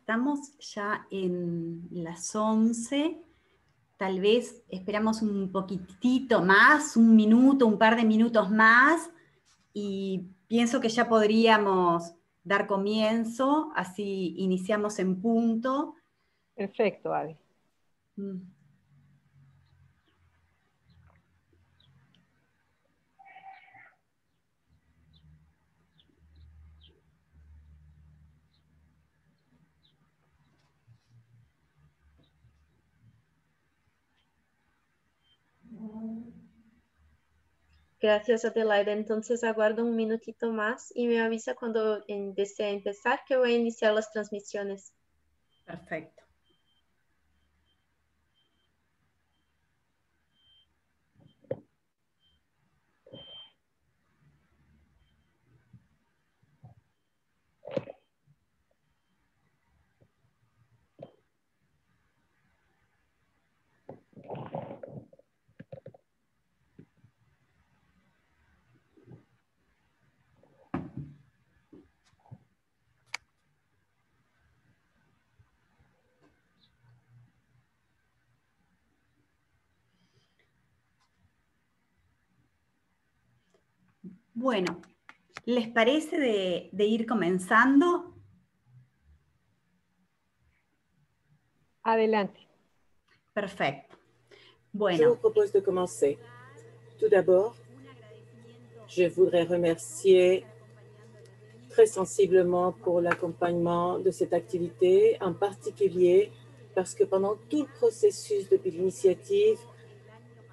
Estamos ya en las 11. Tal vez esperamos un poquitito más, un minuto, un par de minutos más, y pienso que ya podríamos dar comienzo, así iniciamos en punto. Perfecto, Adi. Gracias, Adelaida. Entonces aguardo un minutito más y me avisa cuando desee empezar, que voy a iniciar las transmisiones. Perfecto. Bueno, ¿les parece de ir comenzando? Adelante. Perfecto. Je Bueno. vous propose de commencer. Tout d'abord, je voudrais remercier très sensiblement pour l'accompagnement de cette activité, en particulier parce que pendant tout le processus depuis l'initiative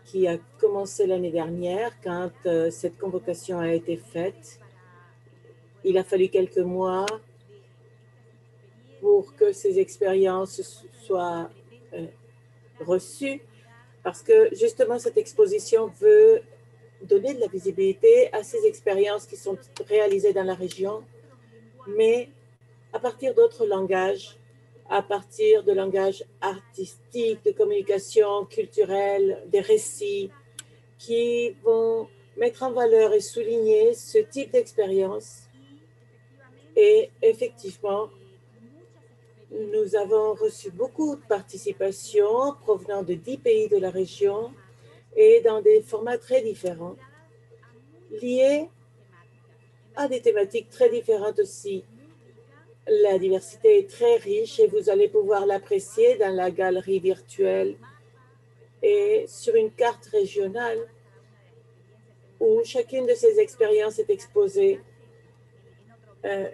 qui a commencé l'année dernière, quand cette convocation a été faite, il a fallu quelques mois pour que ces expériences soient reçues, parce que justement cette exposition veut donner de la visibilité à ces expériences qui sont réalisées dans la région, mais à partir d'autres langages, à partir de langages artistiques, de communication culturelle, des récits qui vont mettre en valeur et souligner ce type d'expérience. Et effectivement, nous avons reçu beaucoup de participation provenant de 10 pays de la région et dans des formats très différents, liés à des thématiques très différentes aussi. La diversité est très riche et vous allez pouvoir l'apprécier dans la galerie virtuelle et sur une carte régionale où chacune de ces expériences est exposée.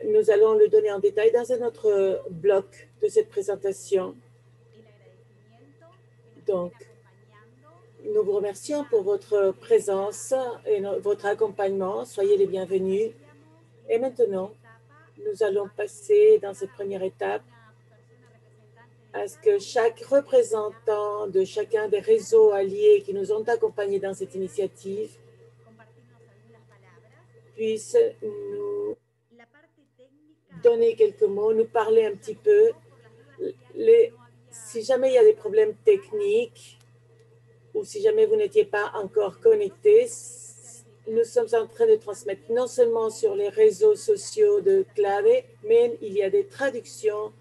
Nous allons le donner en détail dans un autre bloc de cette présentation. Donc, nous vous remercions pour votre présence et votre accompagnement. Soyez les bienvenus. Et maintenant, nous allons passer dans cette première étape à ce que chaque représentant de chacun des réseaux alliés qui nous ont accompagnés dans cette initiative puisse nous donner quelques mots, nous parler un petit peu. Si jamais il y a des problèmes techniques ou si jamais vous n'étiez pas encore connecté, nous sommes en train de transmettre non seulement sur les réseaux sociaux de Clave, mais il y a des traductions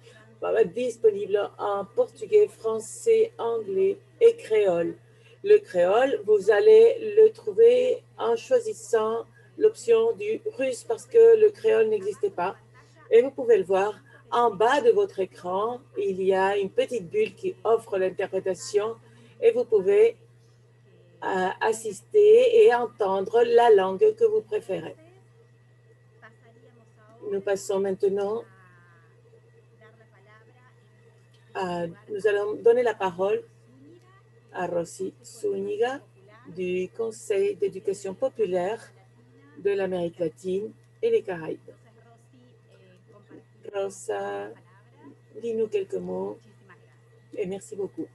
disponibles en portugais, français, anglais et créole. Le créole, vous allez le trouver en choisissant l'option du russe parce que le créole n'existait pas. Et vous pouvez le voir en bas de votre écran, il y a une petite bulle qui offre l'interprétation et vous pouvez assister et entendre la langue que vous préférez. Nous passons maintenant nous allons donner la parole à Rosy Zúñiga du Conseil d'éducation populaire de l'Amérique latine et les Caraïbes. Rosa, dis-nous quelques mots et merci beaucoup.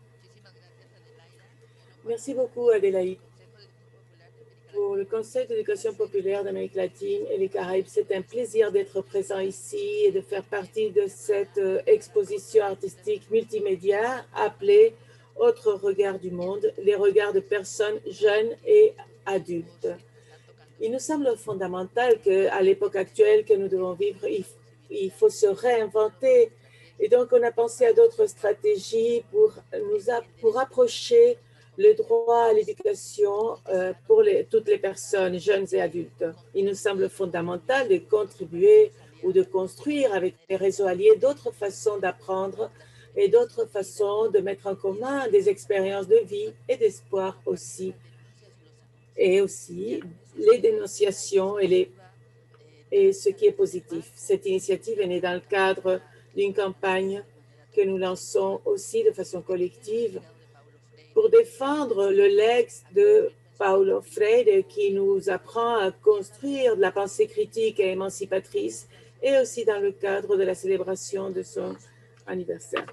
Merci beaucoup, Adélaïde. Pour le Conseil d'éducation populaire d'Amérique latine et les Caraïbes, c'est un plaisir d'être présent ici et de faire partie de cette exposition artistique multimédia appelée « Autres regards du monde », les regards de personnes jeunes et adultes. Il nous semble fondamental qu'à l'époque actuelle que nous devons vivre, il faut se réinventer Et donc, on a pensé à d'autres stratégies pour approcher le droit à l'éducation pour toutes les personnes, jeunes et adultes. Il nous semble fondamental de contribuer ou de construire avec les réseaux alliés d'autres façons d'apprendre et d'autres façons de mettre en commun des expériences de vie et d'espoir aussi. Et aussi les dénonciations et ce qui est positif. Cette initiative est née dans le cadre d'une campagne que nous lançons aussi de façon collective pour défendre le legs de Paulo Freire qui nous apprend à construire de la pensée critique et émancipatrice et aussi dans le cadre de la célébration de son anniversaire.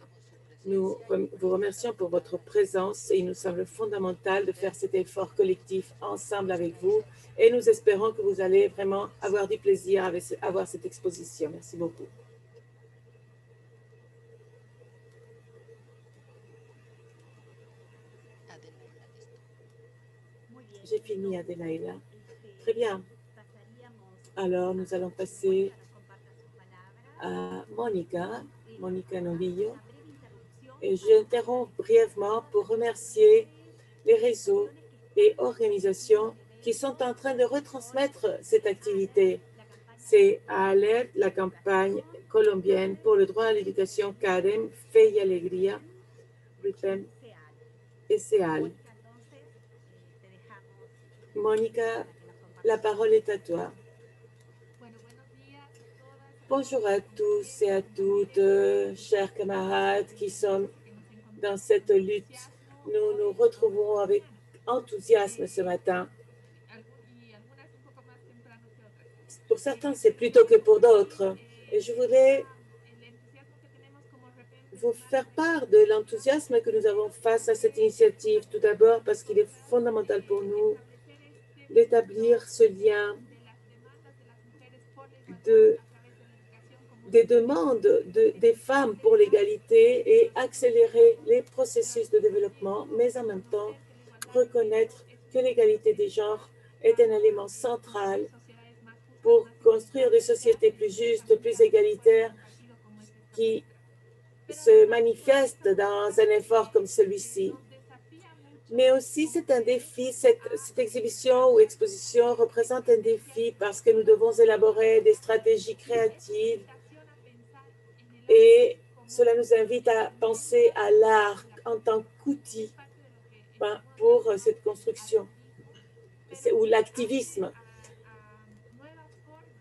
Nous vous remercions pour votre présence et il nous semble fondamental de faire cet effort collectif ensemble avec vous et nous espérons que vous allez vraiment avoir du plaisir à voir cette exposition. Merci beaucoup. J'ai fini, Adelaida. Très bien. Alors, nous allons passer à Monica Novillo. Et j'interromps brièvement pour remercier les réseaux et organisations qui sont en train de retransmettre cette activité. C'est ALER, la campagne colombienne pour le droit à l'éducation CADEM, Fe y Alegría, RIPEM et CEAL. Monica, la parole est à toi. Bonjour à tous et à toutes, chers camarades qui sont dans cette lutte. Nous nous retrouvons avec enthousiasme ce matin. Pour certains, c'est plus tôt que pour d'autres. Et je voulais vous faire part de l'enthousiasme que nous avons face à cette initiative. Tout d'abord, parce qu'il est fondamental pour nous d'établir ce lien des demandes des femmes pour l'égalité et accélérer les processus de développement, mais en même temps reconnaître que l'égalité des genres est un élément central pour construire des sociétés plus justes, plus égalitaires, qui se manifestent dans un effort comme celui-ci. Mais aussi, c'est un défi, cette exhibition ou exposition représente un défi parce que nous devons élaborer des stratégies créatives et cela nous invite à penser à l'art en tant qu'outil pour cette construction, ou l'activisme,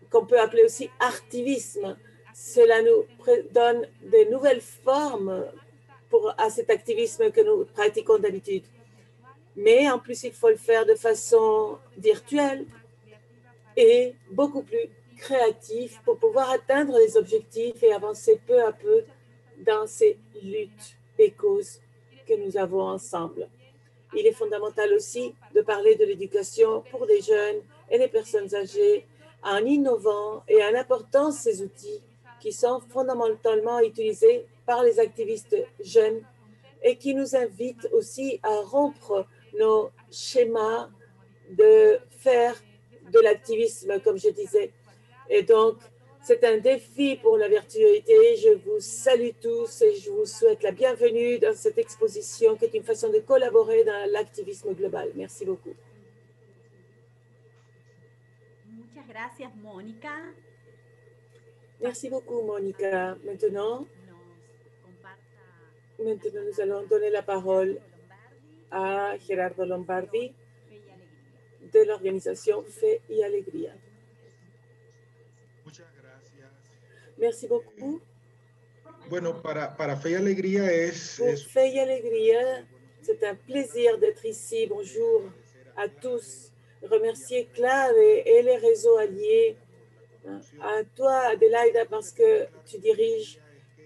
qu'on peut appeler aussi artivisme. Cela nous donne de nouvelles formes à cet activisme que nous pratiquons d'habitude. Mais en plus, il faut le faire de façon virtuelle et beaucoup plus créatif pour pouvoir atteindre les objectifs et avancer peu à peu dans ces luttes et causes que nous avons ensemble. Il est fondamental aussi de parler de l'éducation pour les jeunes et les personnes âgées en innovant et en apportant ces outils qui sont fondamentalement utilisés par les activistes jeunes et qui nous invitent aussi à rompre nos schémas de faire de l'activisme, comme je disais. Et donc, c'est un défi pour la virtualité. Je vous salue tous et je vous souhaite la bienvenue dans cette exposition qui est une façon de collaborer dans l'activisme global. Merci beaucoup. Muchas gracias, Mónica. Merci beaucoup, Monica. Maintenant, nous allons donner la parole à Gerardo Lombardi de l'organisation Fe y Alegría. Merci beaucoup. Bueno, para Fe y Alegría Pour Fe y Alegría, c'est un plaisir d'être ici. Bonjour à tous. Remercier Clave et les réseaux alliés. À toi, Adelaida, parce que tu diriges.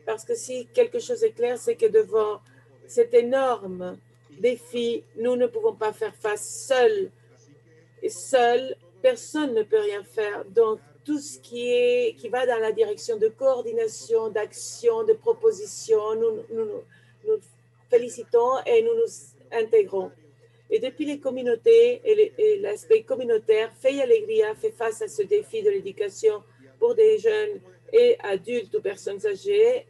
Parce que si quelque chose est clair, c'est que devant cet énorme défi, nous ne pouvons pas faire face seuls. Et seul, personne ne peut rien faire. Donc, tout ce qui va dans la direction de coordination, d'action, de proposition, nous félicitons et nous nous intégrons. Et depuis les communautés et l'aspect communautaire, Fe y Alegría fait face à ce défi de l'éducation pour des jeunes et adultes ou personnes âgées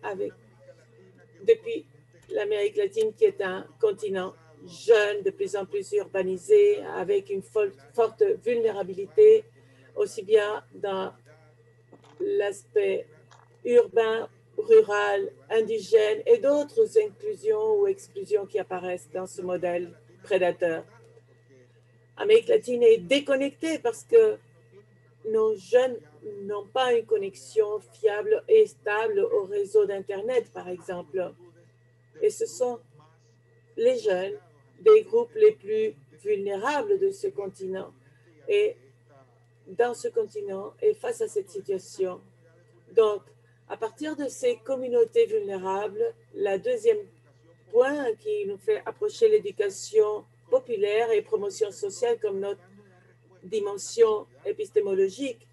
depuis l'Amérique latine, qui est un continent jeune, de plus en plus urbanisé, avec une forte vulnérabilité, aussi bien dans l'aspect urbain, rural, indigène et d'autres inclusions ou exclusions qui apparaissent dans ce modèle prédateur. L'Amérique latine est déconnectée parce que nos jeunes n'ont pas une connexion fiable et stable au réseau d'Internet, par exemple. Et ce sont les jeunes des groupes les plus vulnérables de ce continent. Et dans ce continent, et face à cette situation, donc, à partir de ces communautés vulnérables, le deuxième point qui nous fait approcher l'éducation populaire et promotion sociale comme notre dimension épistémologique,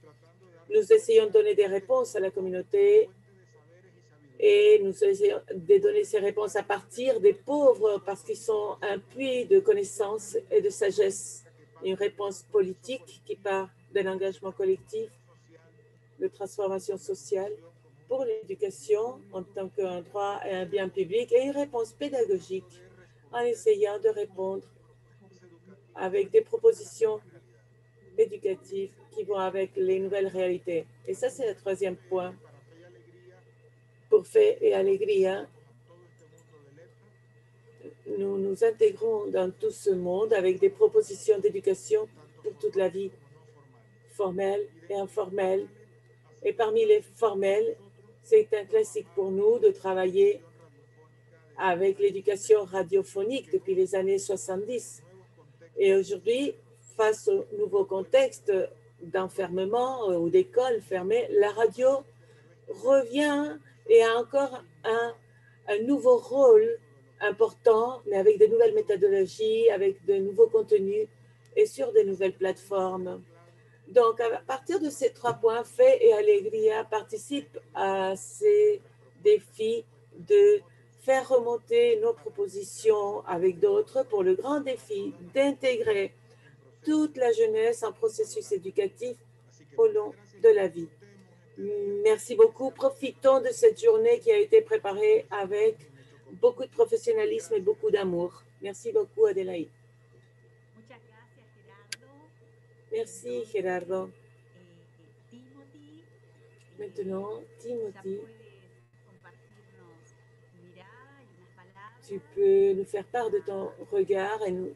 nous essayons de donner des réponses à la communauté et nous essayons de donner ces réponses à partir des pauvres parce qu'ils sont un puits de connaissances et de sagesse. Une réponse politique qui part d'un engagement collectif, de transformation sociale pour l'éducation en tant qu'un droit et un bien public, et une réponse pédagogique en essayant de répondre avec des propositions éducatives qui vont avec les nouvelles réalités. Et ça, c'est le troisième point. Pour Fe et Alegría, nous nous intégrons dans tout ce monde avec des propositions d'éducation pour toute la vie, formelle et informelle. Et parmi les formels, c'est un classique pour nous de travailler avec l'éducation radiophonique depuis les années 70. Et aujourd'hui, face au nouveau contexte d'enfermement ou d'école fermée, la radio revient et a encore un nouveau rôle important, mais avec de nouvelles méthodologies, avec de nouveaux contenus et sur de nouvelles plateformes. Donc, à partir de ces 3 points, Fe et Alegría participent à ces défis de faire remonter nos propositions avec d'autres pour le grand défi d'intégrer toute la jeunesse en processus éducatif au long de la vie. Merci beaucoup. Profitons de cette journée qui a été préparée avec beaucoup de professionnalisme et beaucoup d'amour. Merci beaucoup, Adélaïde. Merci, Gerardo. Maintenant, Timothy, tu peux nous faire part de ton regard et nous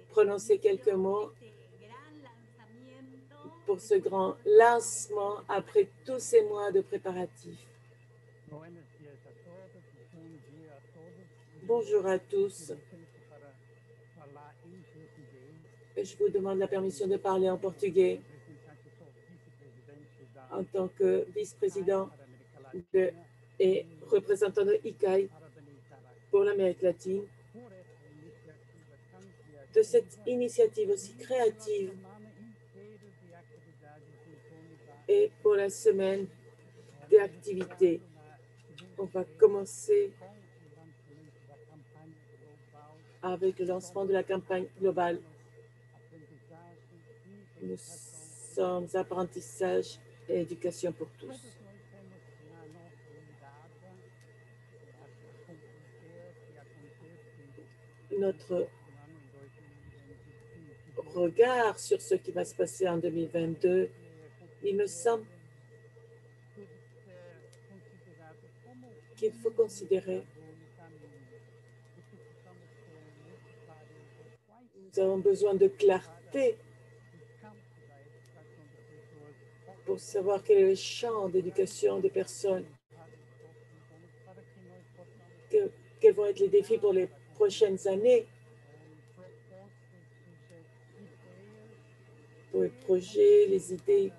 prononcer quelques mots pour ce grand lancement après tous ces mois de préparatifs. Bonjour à tous. Je vous demande la permission de parler en portugais en tant que vice-président et représentant de ICAI pour l'Amérique latine, de cette initiative aussi créative et pour la semaine des activités. On va commencer avec le lancement de la campagne globale. Nous sommes apprentissage et éducation pour tous. Notre regard sur ce qui va se passer en 2022, il me semble qu'il faut considérer. Nous avons besoin de clarté pour savoir quel est le champ d'éducation des personnes, quels vont être les défis pour les prochaines années, pour les projets, les idées.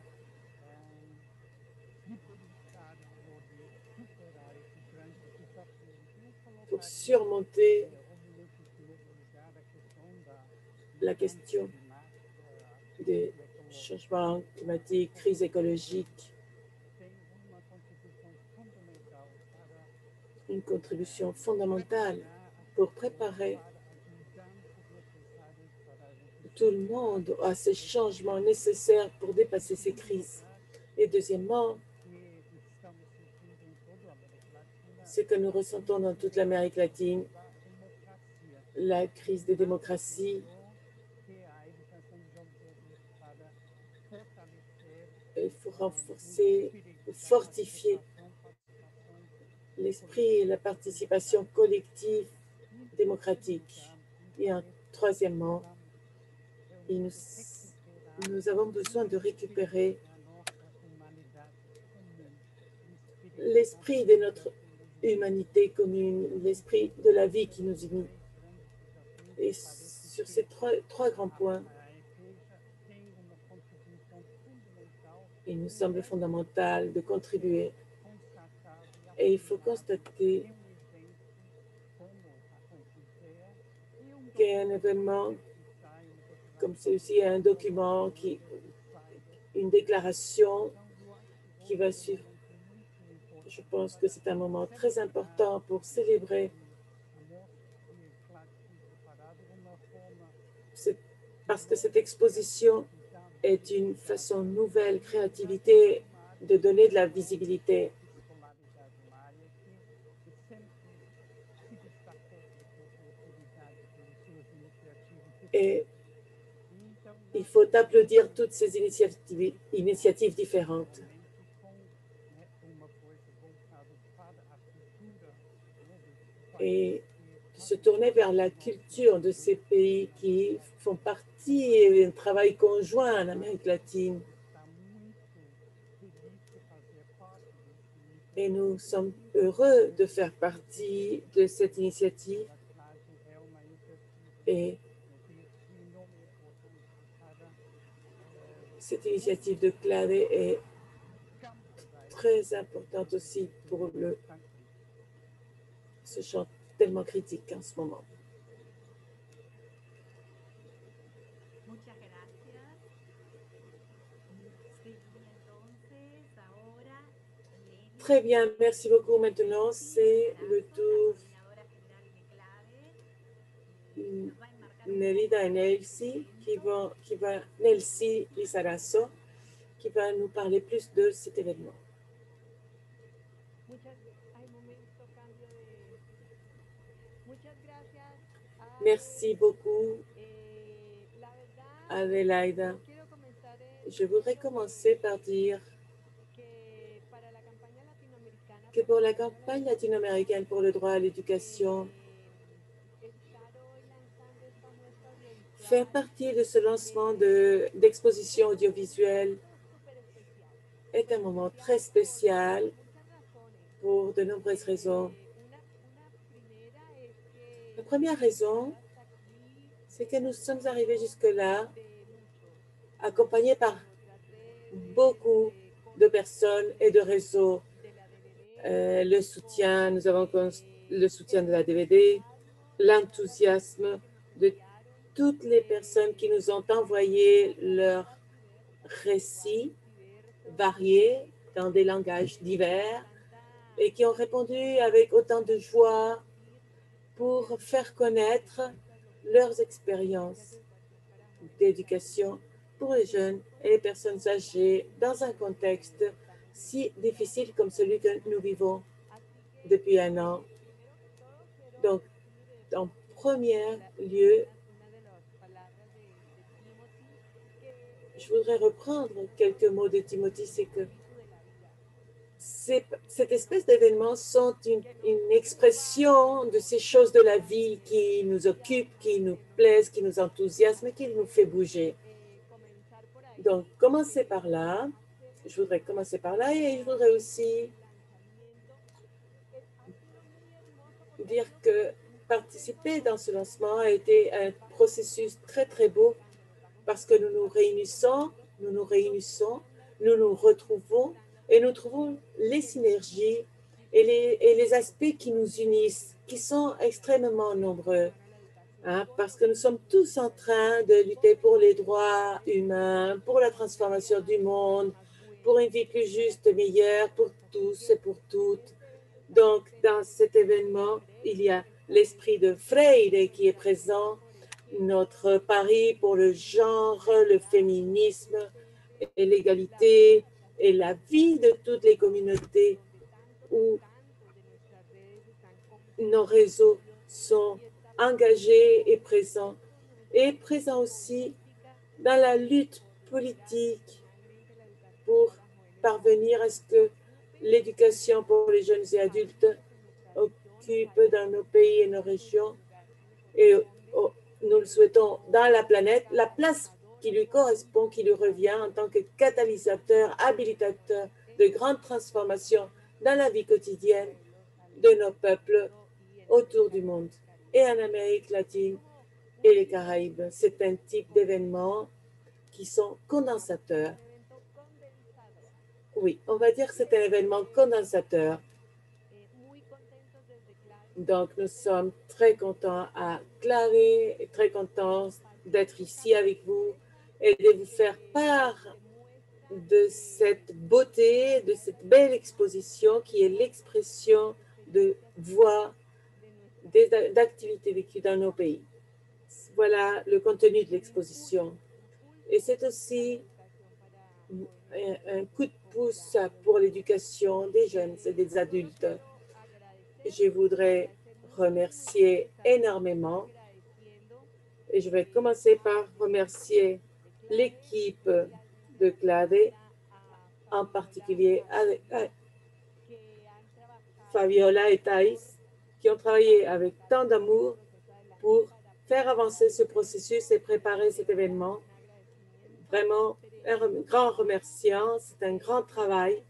Pour surmonter la question des changements climatiques, crise écologique, une contribution fondamentale pour préparer tout le monde à ces changements nécessaires pour dépasser ces crises. Et deuxièmement, ce que nous ressentons dans toute l'Amérique latine, la crise des démocraties. Il faut renforcer, fortifier l'esprit et la participation collective démocratique. Et troisièmement, nous avons besoin de récupérer l'esprit de notre humanité commune, l'esprit de la vie qui nous unit. Et sur ces trois grands points, il nous semble fondamental de contribuer. Et il faut constater qu'un événement comme celui-ci est un document, une déclaration qui va suivre. Je pense que c'est un moment très important pour célébrer parce que cette exposition est une façon nouvelle, créativité, de donner de la visibilité. Et il faut applaudir toutes ces initiatives différentes. Et se tourner vers la culture de ces pays qui font partie d'un travail conjoint en Amérique latine. Et nous sommes heureux de faire partie de cette initiative. Et cette initiative de Clave est très importante aussi pour ce champ tellement critique en ce moment. Très bien, merci beaucoup. Maintenant, c'est le tour Nerida et Nelsi Nelsi Lizarazo, qui va nous parler plus de cet événement. Merci beaucoup, Adelaida. Je voudrais commencer par dire que pour la campagne latino-américaine pour le droit à l'éducation, faire partie de ce lancement d'exposition audiovisuelle est un moment très spécial pour de nombreuses raisons. La première raison, c'est que nous sommes arrivés jusque-là accompagnés par beaucoup de personnes et de réseaux. Nous avons le soutien de la DVD, l'enthousiasme de toutes les personnes qui nous ont envoyé leurs récits variés dans des langages divers et qui ont répondu avec autant de joie pour faire connaître leurs expériences d'éducation pour les jeunes et les personnes âgées dans un contexte si difficile comme celui que nous vivons depuis un an. Donc, en premier lieu, je voudrais reprendre quelques mots de Timothy, c'est que cette espèce d'événements sont une expression de ces choses de la vie qui nous occupent, qui nous plaisent, qui nous enthousiasment et qui nous fait bouger. Donc, commencer par là. Je voudrais commencer par là et je voudrais aussi dire que participer dans ce lancement a été un processus très, très beau parce que nous nous réunissons, nous nous retrouvons et nous trouvons les synergies et les aspects qui nous unissent, qui sont extrêmement nombreux. Parce que nous sommes tous en train de lutter pour les droits humains, pour la transformation du monde, pour une vie plus juste, meilleure pour tous et pour toutes. Donc, dans cet événement, il y a l'esprit de Freire qui est présent, notre pari pour le genre, le féminisme et l'égalité et la vie de toutes les communautés où nos réseaux sont engagés et présents aussi dans la lutte politique pour parvenir à ce que l'éducation pour les jeunes et adultes occupe dans nos pays et nos régions, et nous le souhaitons dans la planète, la place qui lui correspond, qui lui revient en tant que catalyseur, habilitateur de grandes transformations dans la vie quotidienne de nos peuples autour du monde et en Amérique latine et les Caraïbes. C'est un type d'événements qui sont condensateurs. Oui, on va dire que c'est un événement condensateur. Donc, nous sommes très contents à Clavé et très contents d'être ici avec vous et de vous faire part de cette beauté, de cette belle exposition qui est l'expression de voix, d'activités vécues dans nos pays. Voilà le contenu de l'exposition. Et c'est aussi un coup de pouce pour l'éducation des jeunes et des adultes. Je voudrais remercier énormément et je vais commencer par remercier l'équipe de CLADE, en particulier avec Fabiola et Thaïs, qui ont travaillé avec tant d'amour pour faire avancer ce processus et préparer cet événement. Vraiment, un grand remerciement, c'est un grand travail.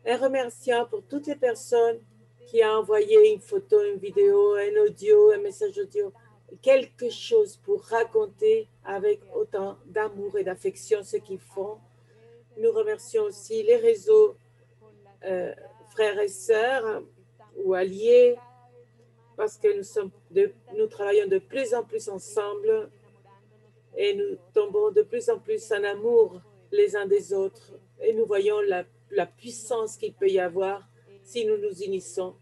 Un remerciement pour toutes les personnes qui ont envoyé une photo, une vidéo, un audio, un message audio, quelque chose pour raconter avec autant d'amour et d'affection ce qu'ils font. Nous remercions aussi les réseaux frères et sœurs ou alliés parce que nous travaillons de plus en plus ensemble et nous tombons de plus en plus en amour les uns des autres et nous voyons la puissance qu'il peut y avoir si nous nous unissons.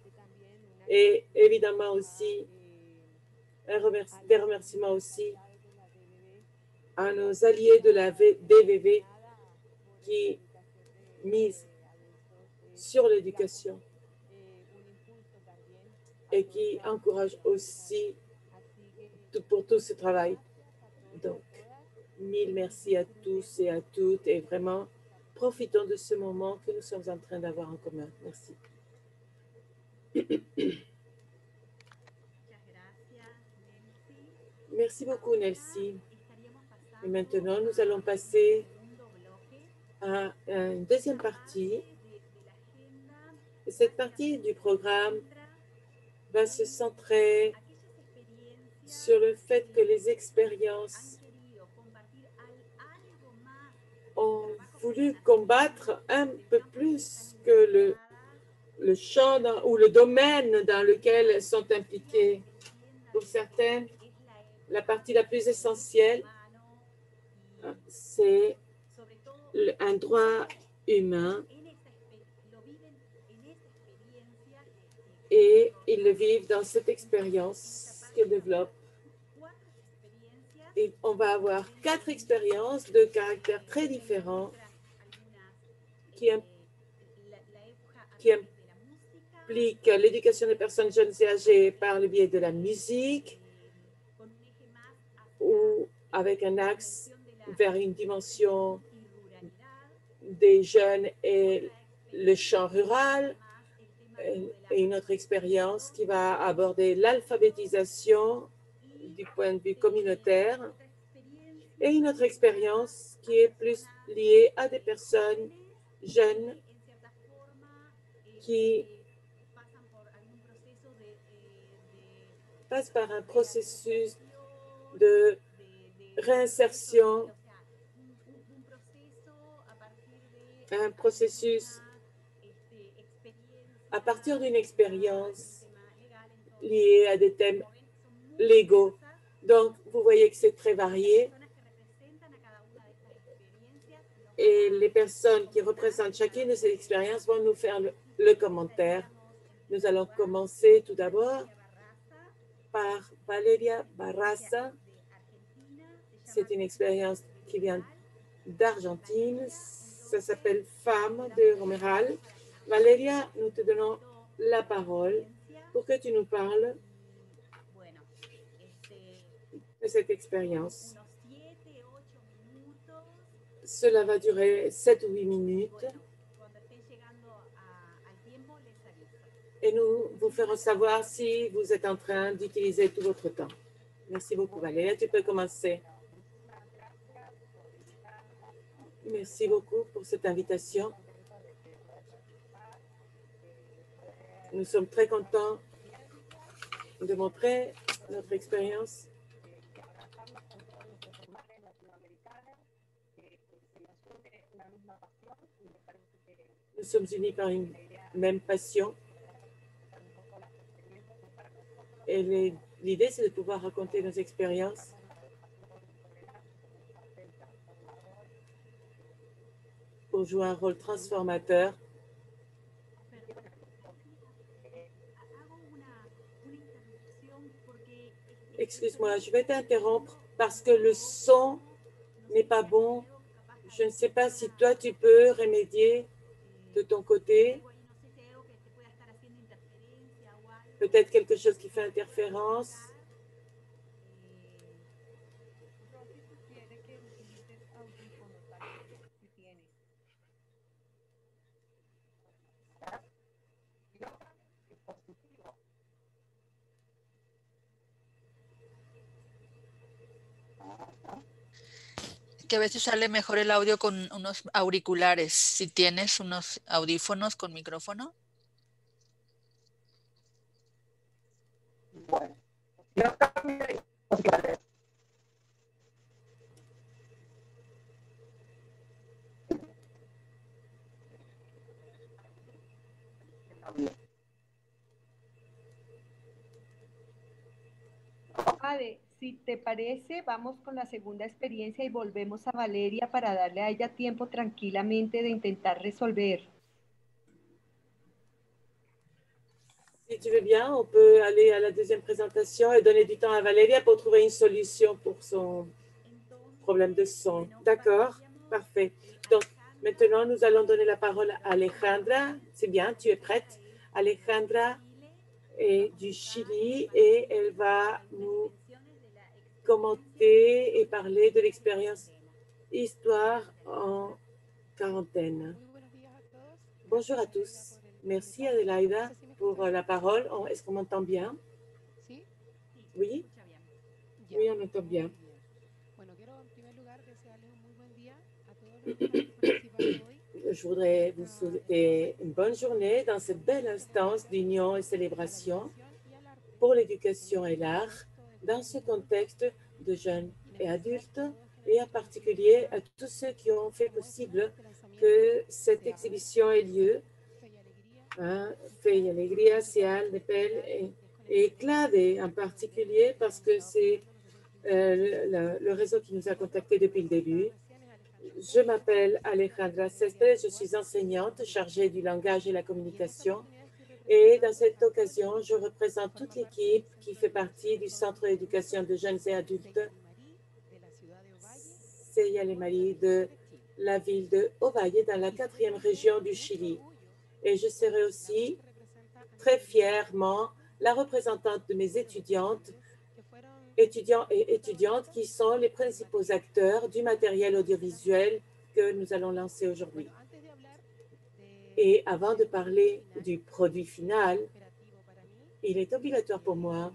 Et évidemment aussi, des remerciements aussi à nos alliés de la DVV qui misent sur l'éducation et qui encouragent aussi pour tout ce travail. Donc, mille merci à tous et à toutes et vraiment, profitons de ce moment que nous sommes en train d'avoir en commun. Merci. Merci beaucoup, Nelsie. Et maintenant, nous allons passer à une deuxième partie. Cette partie du programme va se centrer sur le fait que les expériences ont voulu combattre un peu plus que le champ ou le domaine dans lequel elles sont impliquées. Pour certaines, la partie la plus essentielle, c'est un droit humain et ils le vivent dans cette expérience qu'ils développent. Et on va avoir 4 expériences de caractère très différents qui impliquent l'éducation des personnes jeunes et âgées par le biais de la musique ou avec un axe vers une dimension des jeunes et le champ rural, et une autre expérience qui va aborder l'alphabétisation du point de vue communautaire et une autre expérience qui est plus liée à des personnes jeunes qui passent par un processus de réinsertion, un processus à partir d'une expérience liée à des thèmes légaux. Donc, vous voyez que c'est très varié. Et les personnes qui représentent chacune de ces expériences vont nous faire le commentaire. Nous allons commencer tout d'abord par Valeria Barraza. C'est une expérience qui vient d'Argentine. Ça s'appelle Femme de Romeral. Valeria, nous te donnons la parole pour que tu nous parles de cette expérience. Cela va durer 7 ou 8 minutes. Et nous vous ferons savoir si vous êtes en train d'utiliser tout votre temps. Merci beaucoup, Valéria. Tu peux commencer. Merci beaucoup pour cette invitation. Nous sommes très contents de montrer notre expérience. Nous sommes unis par une même passion. Et l'idée, c'est de pouvoir raconter nos expériences pour jouer un rôle transformateur. Excuse-moi, je vais t'interrompre parce que le son n'est pas bon. Je ne sais pas si toi, tu peux remédier de ton côté. Peut-être quelque chose qui fait interférence. Que a veces sale mejor el audio con unos auriculares. Si tienes unos audífonos con micrófono. Bueno, Ade, si te parece, vamos con la segunda experiencia y volvemos a Valeria para darle a ella tiempo tranquilamente de intentar resolver. Si tu veux bien, on peut aller à la deuxième présentation et donner du temps à Valéria pour trouver une solution pour son problème de son. D'accord, parfait. Donc, maintenant, nous allons donner la parole à Alejandra. C'est bien, tu es prête. Alejandra est du Chili et elle va nous commenter et parler de l'expérience Histoire en quarantaine. Bonjour à tous. Merci Adelaida pour la parole. Est-ce qu'on m'entend bien? Oui? Oui, on m'entend bien. Je voudrais vous souhaiter une bonne journée dans cette belle instance d'union et célébration pour l'éducation et l'art dans ce contexte de jeunes et adultes et en particulier à tous ceux qui ont fait possible que cette exhibition ait lieu. Fe y Alegría, Cial, Nepel et Clade en particulier parce que c'est le réseau qui nous a contactés depuis le début. Je m'appelle Alejandra Céspedes, je suis enseignante chargée du langage et la communication. Et dans cette occasion, je représente toute l'équipe qui fait partie du Centre d'éducation de jeunes et adultes Seyale Marie de la ville de Ovalle dans la 4e région du Chili. Et je serai aussi très fièrement la représentante de mes étudiants et étudiantes qui sont les principaux acteurs du matériel audiovisuel que nous allons lancer aujourd'hui. Et avant de parler du produit final, il est obligatoire pour moi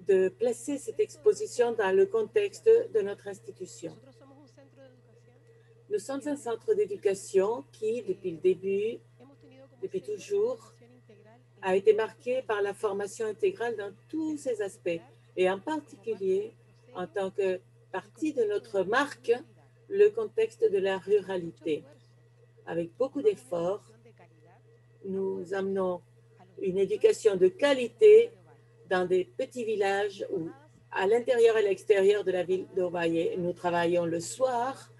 de placer cette exposition dans le contexte de notre institution. Nous sommes un centre d'éducation qui, depuis le début, depuis toujours, a été marqué par la formation intégrale dans tous ses aspects, et en particulier, en tant que partie de notre marque, le contexte de la ruralité. Avec beaucoup d'efforts, nous amenons une éducation de qualité dans des petits villages où, à l'intérieur et à l'extérieur de la ville d'Ovalle, nous travaillons le soir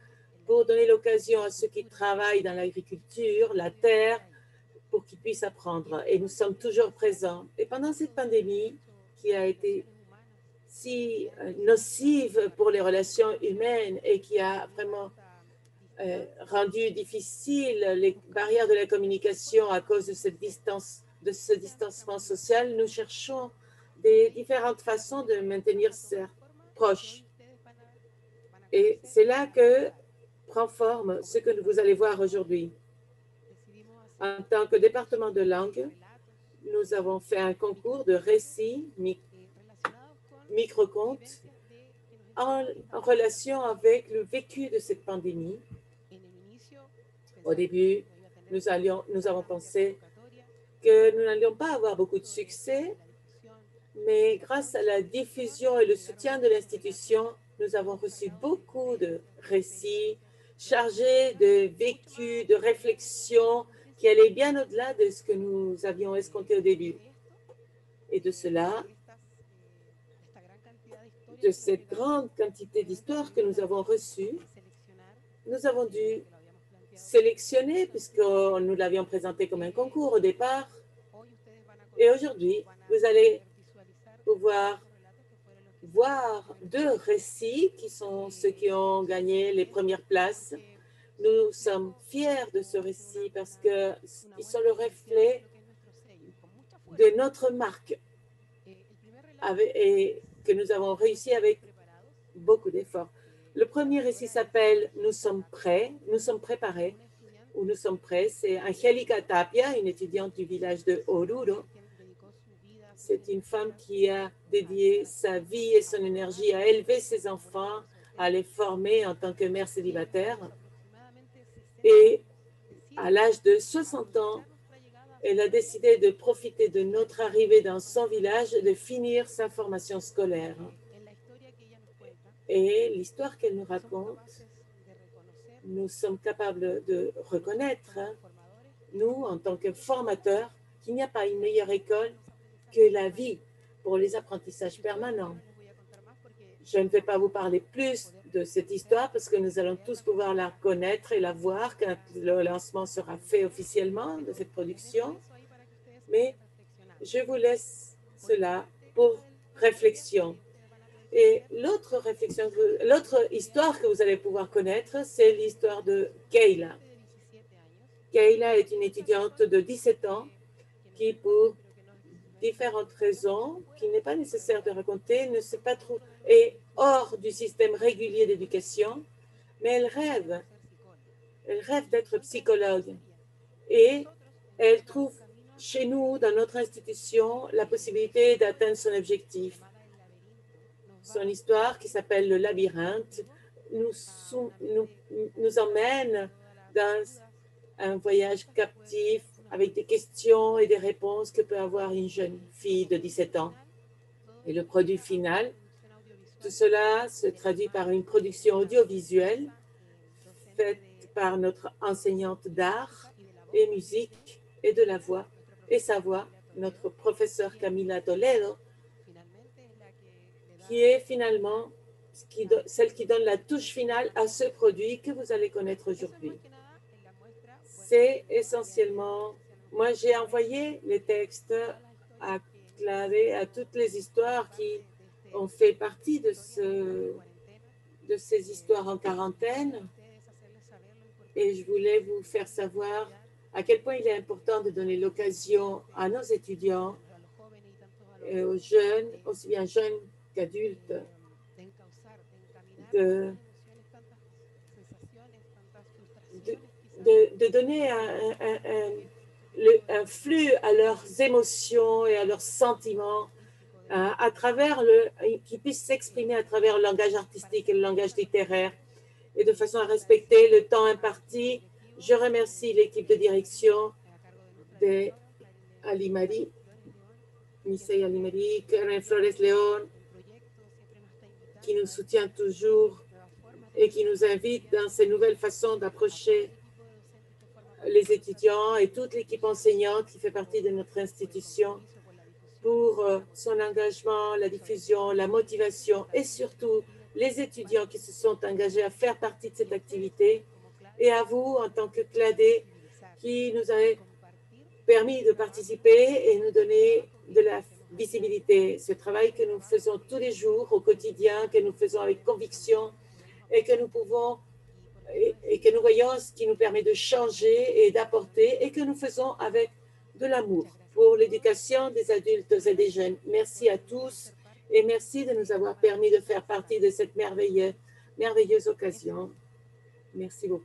pour donner l'occasion à ceux qui travaillent dans l'agriculture, la terre, pour qu'ils puissent apprendre. Et nous sommes toujours présents. Et pendant cette pandémie qui a été si nocive pour les relations humaines et qui a vraiment rendu difficile les barrières de la communication à cause de cette distance de ce distancement social, nous cherchons des différentes façons de maintenir ces proches. Et c'est là que prend forme ce que vous allez voir aujourd'hui. En tant que département de langue, nous avons fait un concours de récits micro-contes en relation avec le vécu de cette pandémie. Au début, nous avons pensé que nous n'allions pas avoir beaucoup de succès, mais grâce à la diffusion et le soutien de l'institution, nous avons reçu beaucoup de récits chargés de vécus, de réflexions qui allaient bien au-delà de ce que nous avions escompté au début. Et de cela, de cette grande quantité d'histoires que nous avons reçues, nous avons dû sélectionner, puisque nous l'avions présenté comme un concours au départ. Et aujourd'hui, vous allez pouvoir voir 2 récits qui sont ceux qui ont gagné les premières places. Nous sommes fiers de ce récit parce qu'ils sont le reflet de notre marque et que nous avons réussi avec beaucoup d'efforts. Le premier récit s'appelle « Nous sommes prêts »,« Nous sommes préparés » ou « Nous sommes prêts ». C'est Angélica Tapia, une étudiante du village de Oruro. C'est une femme qui a dédié sa vie et son énergie à élever ses enfants, à les former en tant que mère célibataire. Et à l'âge de 60 ans, elle a décidé de profiter de notre arrivée dans son village, de finir sa formation scolaire. Et l'histoire qu'elle nous raconte, nous sommes capables de reconnaître, nous, en tant que formateurs, qu'il n'y a pas une meilleure école que la vie pour les apprentissages permanents. Je ne vais pas vous parler plus de cette histoire parce que nous allons tous pouvoir la connaître et la voir quand le lancement sera fait officiellement de cette production. Mais je vous laisse cela pour réflexion. Et l'autre histoire que vous allez pouvoir connaître, c'est l'histoire de Kayla. Kayla est une étudiante de 17 ans qui, pour différentes raisons qu'il n'est pas nécessaire de raconter, ne sait pas trop, est hors du système régulier d'éducation, mais elle rêve d'être psychologue. Et elle trouve chez nous, dans notre institution, la possibilité d'atteindre son objectif. Son histoire, qui s'appelle Le Labyrinthe, nous emmène dans un voyage captif avec des questions et des réponses que peut avoir une jeune fille de 17 ans. Et le produit final, tout cela se traduit par une production audiovisuelle faite par notre enseignante d'art et musique et de la voix et sa voix, notre professeure Camila Toledo, qui est finalement celle qui donne la touche finale à ce produit que vous allez connaître aujourd'hui. C'est essentiellement, moi j'ai envoyé les textes à Clave, à toutes les histoires qui ont fait partie de ces histoires en quarantaine, et je voulais vous faire savoir à quel point il est important de donner l'occasion à nos étudiants et aux jeunes, aussi bien jeunes qu'adultes, de donner un flux à leurs émotions et à leurs sentiments à travers qui puissent s'exprimer à travers le langage artistique et le langage littéraire et de façon à respecter le temps imparti. Je remercie l'équipe de direction de Alimari, Misei Alimari, Karen Flores León, qui nous soutient toujours et qui nous invite dans ces nouvelles façons d'approcher les étudiants et toute l'équipe enseignante qui fait partie de notre institution pour son engagement, la diffusion, la motivation et surtout les étudiants qui se sont engagés à faire partie de cette activité et à vous en tant que CLADE qui nous avez permis de participer et nous donner de la visibilité. Ce travail que nous faisons tous les jours au quotidien, que nous faisons avec conviction et que nous pouvons et que nous voyons ce qui nous permet de changer et d'apporter et que nous faisons avec de l'amour pour l'éducation des adultes et des jeunes. Merci à tous et merci de nous avoir permis de faire partie de cette merveilleuse occasion. Merci beaucoup.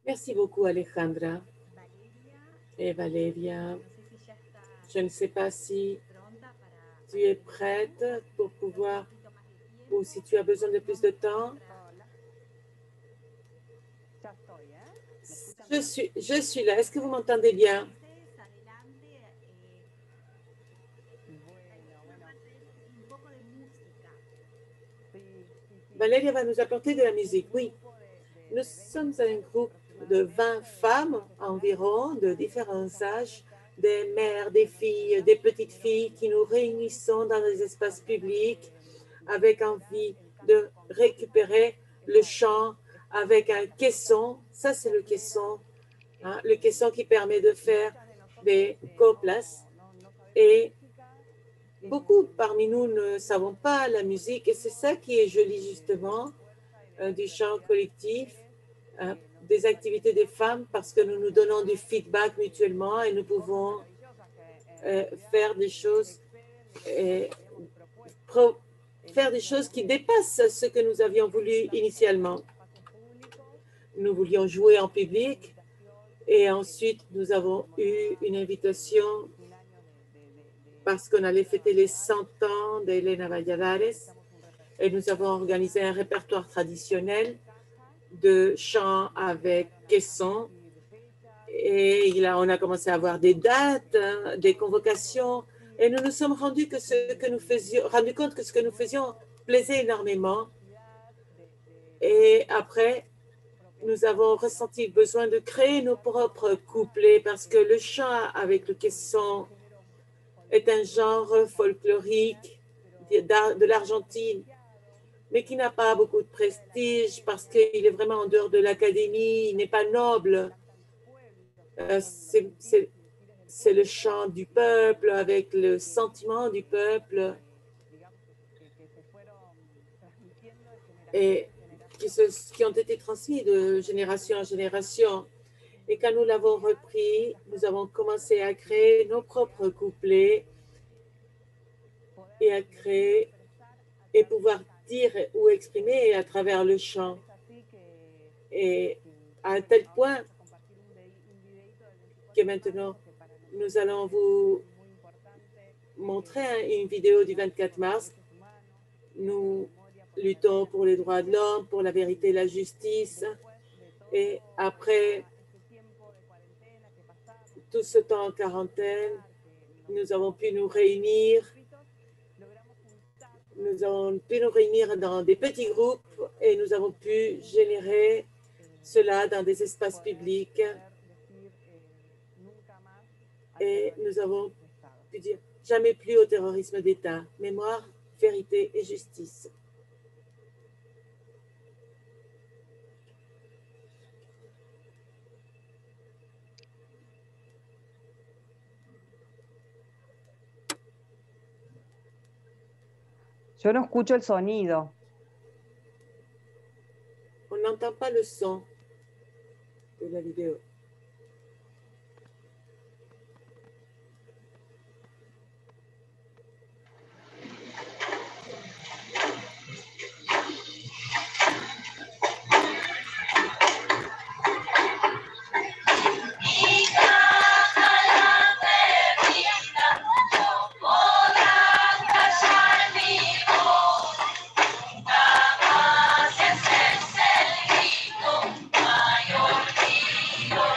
Merci beaucoup, Alejandra. Et Valeria, je ne sais pas si tu es prête pour pouvoir, ou si tu as besoin de plus de temps. Je suis là. Est-ce que vous m'entendez bien? Valeria va nous apporter de la musique. Oui, nous sommes un groupe de 20 femmes environ, de différents âges, des mères, des filles, des petites filles qui nous réunissons dans des espaces publics avec envie de récupérer le chant avec un caisson. Ça, c'est le caisson qui permet de faire des coplaces. Et beaucoup parmi nous ne savons pas la musique et c'est ça qui est joli justement du chant collectif, des activités des femmes parce que nous nous donnons du feedback mutuellement et nous pouvons faire des choses qui dépassent ce que nous avions voulu initialement. Nous voulions jouer en public et ensuite nous avons eu une invitation parce qu'on allait fêter les 100 ans d'Elena Valladares et nous avons organisé un répertoire traditionnel de chants avec caisson. Et on a commencé à avoir des dates, des convocations, et nous nous sommes rendus compte que ce que nous faisions plaisait énormément. Et après, nous avons ressenti le besoin de créer nos propres couplets parce que le chant avec le caisson est un genre folklorique de l'Argentine, mais qui n'a pas beaucoup de prestige parce qu'il est vraiment en dehors de l'académie, il n'est pas noble. C'est le chant du peuple avec le sentiment du peuple et qui ont été transmis de génération en génération. Et quand nous l'avons repris, nous avons commencé à créer nos propres couplets et à créer et pouvoir dire ou exprimer à travers le chant. Et à un tel point que maintenant, nous allons vous montrer une vidéo du 24 mars. Nous luttons pour les droits de l'homme, pour la vérité et la justice. Et après tout ce temps en quarantaine, nous avons pu nous réunir. Nous avons pu nous réunir dans des petits groupes et nous avons pu générer cela dans des espaces publics. Et nous avons pu dire jamais plus au terrorisme d'État. Mémoire, vérité et justice. Yo no escucho el sonido. On n'entend pas le son de la vidéo. Mayor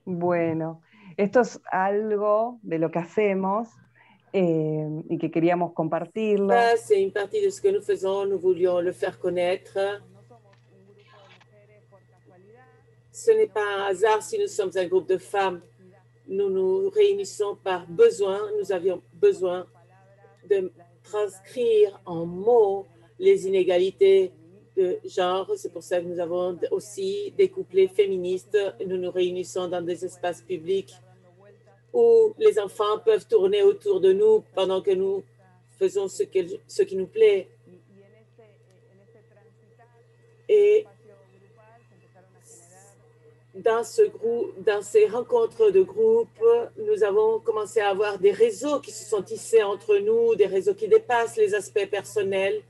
Bueno, esto es algo de lo que hacemos y que queríamos compartirlo. Ça, c'est une partie de ce que nous faisons. Nous voulions le faire connaître. Ce n'est pas un hasard si nous sommes un groupe de femmes. Nous nous réunissons par besoin. Nous avions besoin de transcrire en mots les inégalités de genre. C'est pour ça que nous avons aussi des couplets féministes. Nous nous réunissons dans des espaces publics où les enfants peuvent tourner autour de nous pendant que nous faisons ce qui nous plaît. Et dans ces rencontres de groupe, nous avons commencé à avoir des réseaux qui se sont tissés entre nous, des réseaux qui dépassent les aspects personnels.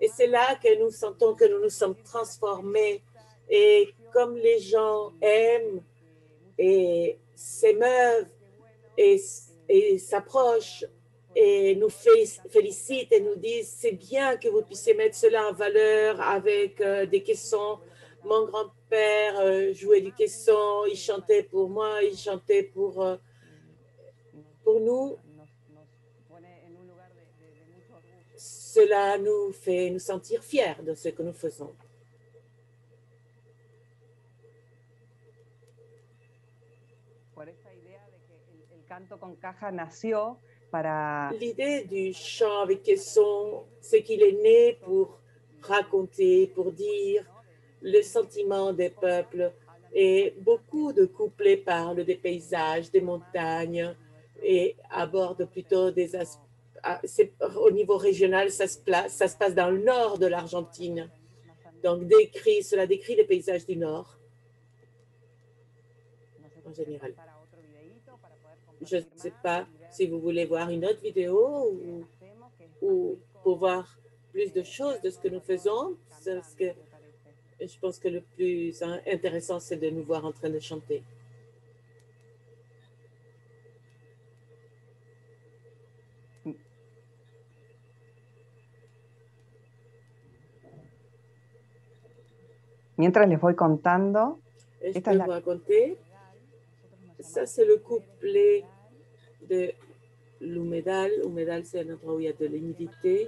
Et c'est là que nous sentons que nous nous sommes transformés. Et comme les gens aiment et s'émeuvent et s'approchent et nous félicitent et nous disent c'est bien que vous puissiez mettre cela en valeur avec des caissons. Mon grand-père jouait du caisson, il chantait pour moi, il chantait pour nous. Cela nous fait nous sentir fiers de ce que nous faisons. L'idée du chant avec caisson, c'est qu'il est né pour raconter, pour dire le sentiment des peuples. Et beaucoup de couplets parlent des paysages, des montagnes et abordent plutôt des aspects. Au niveau régional, ça se passe dans le nord de l'Argentine. Donc, cela décrit les paysages du nord en général. Je ne sais pas si vous voulez voir une autre vidéo ou pour voir plus de choses de ce que nous faisons. Parce que je pense que le plus intéressant, c'est de nous voir en train de chanter. Mientras les voy contando, et je peux vous raconter, ça c'est le couplet de l'humedal. Humedal, c'est un endroit où il y a de l'humidité.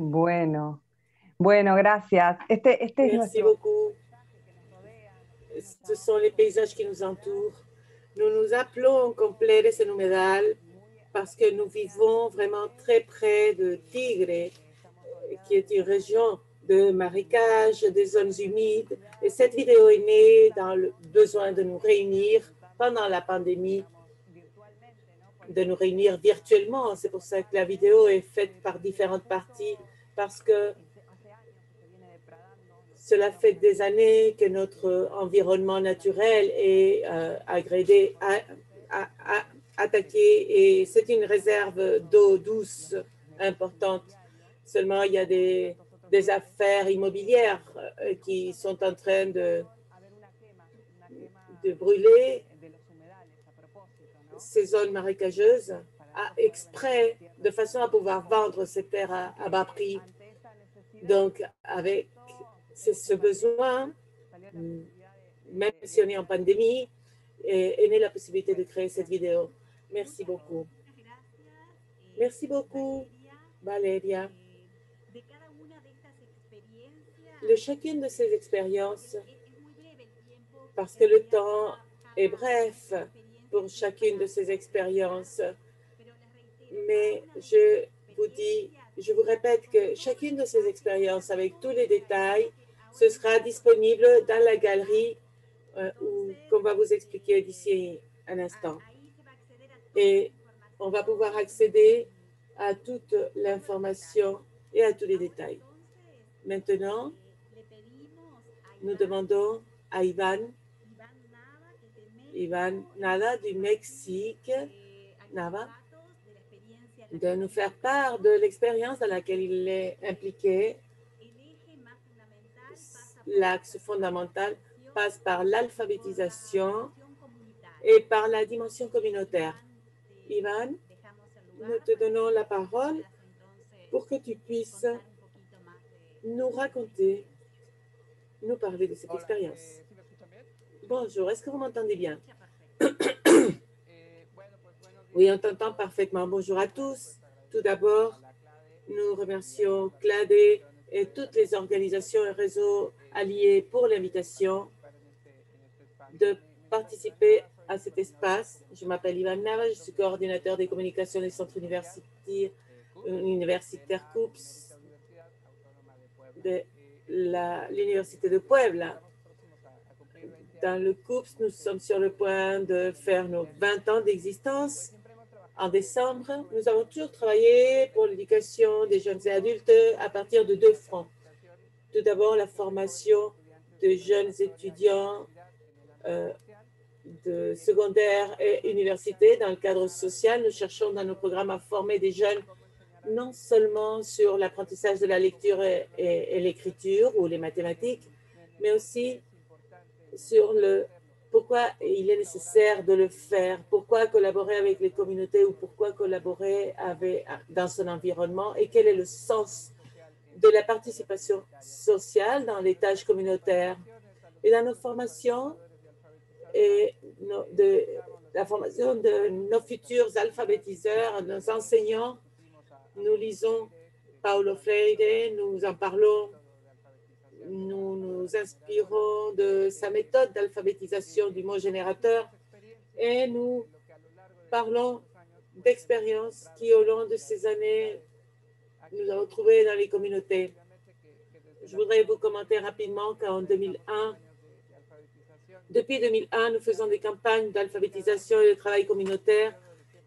Bueno, bueno, gracias. Este es Merci nuestro... beaucoup. Ce sont les paysages qui nous entourent. Nous nous appelons Complères en Humedal parce que nous vivons vraiment très près de Tigre, qui est une région de marécages, des zones humides. Et cette vidéo est née dans le besoin de nous réunir pendant la pandémie, de nous réunir virtuellement. C'est pour ça que la vidéo est faite par différentes parties, parce que cela fait des années que notre environnement naturel est attaqué et c'est une réserve d'eau douce importante. Seulement, il y a des affaires immobilières qui sont en train de brûler ces zones marécageuses exprès de façon à pouvoir vendre ces terres à bas prix. Donc, avec ce besoin, même si on est en pandémie, est née la possibilité de créer cette vidéo. Merci beaucoup. Merci beaucoup, Valeria. Chacune de ces expériences, parce que le temps est bref pour chacune de ces expériences, mais je vous répète que chacune de ces expériences, avec tous les détails, ce sera disponible dans la galerie qu'on va vous expliquer d'ici un instant. Et on va pouvoir accéder à toute l'information et à tous les détails. Maintenant, nous demandons à Ivan Nava du Mexique, Nava, de nous faire part de l'expérience dans laquelle il est impliqué. L'axe fondamental passe par l'alphabétisation et par la dimension communautaire. Ivan, nous te donnons la parole pour que tu puisses nous raconter, nous parler de cette expérience. Bonjour, est-ce que vous m'entendez bien? Oui, on t'entend parfaitement. Bonjour à tous. Tout d'abord, nous remercions CLADE et toutes les organisations et réseaux alliés pour l'invitation de participer à cet espace. Je m'appelle Ivan Nava, je suis coordinateur des communications des centres universitaires COUPS de l'Université de Puebla. Dans le COUPS, nous sommes sur le point de faire nos 20 ans d'existence. En décembre, nous avons toujours travaillé pour l'éducation des jeunes et adultes à partir de 2 fronts. Tout d'abord, la formation de jeunes étudiants de secondaire et université dans le cadre social. Nous cherchons dans nos programmes à former des jeunes non seulement sur l'apprentissage de la lecture et l'écriture ou les mathématiques, mais aussi sur pourquoi il est nécessaire de le faire, pourquoi collaborer avec les communautés ou pourquoi collaborer dans son environnement et quel est le sens de la participation sociale dans les tâches communautaires. Et dans nos formations et la formation de nos futurs alphabétiseurs, nos enseignants, nous lisons Paulo Freire, nous en parlons, nous nous inspirons de sa méthode d'alphabétisation du mot générateur et nous parlons d'expériences qui, au long de ces années, nous avons trouvées dans les communautés. Je voudrais vous commenter rapidement qu'en 2001, depuis 2001, nous faisons des campagnes d'alphabétisation et de travail communautaire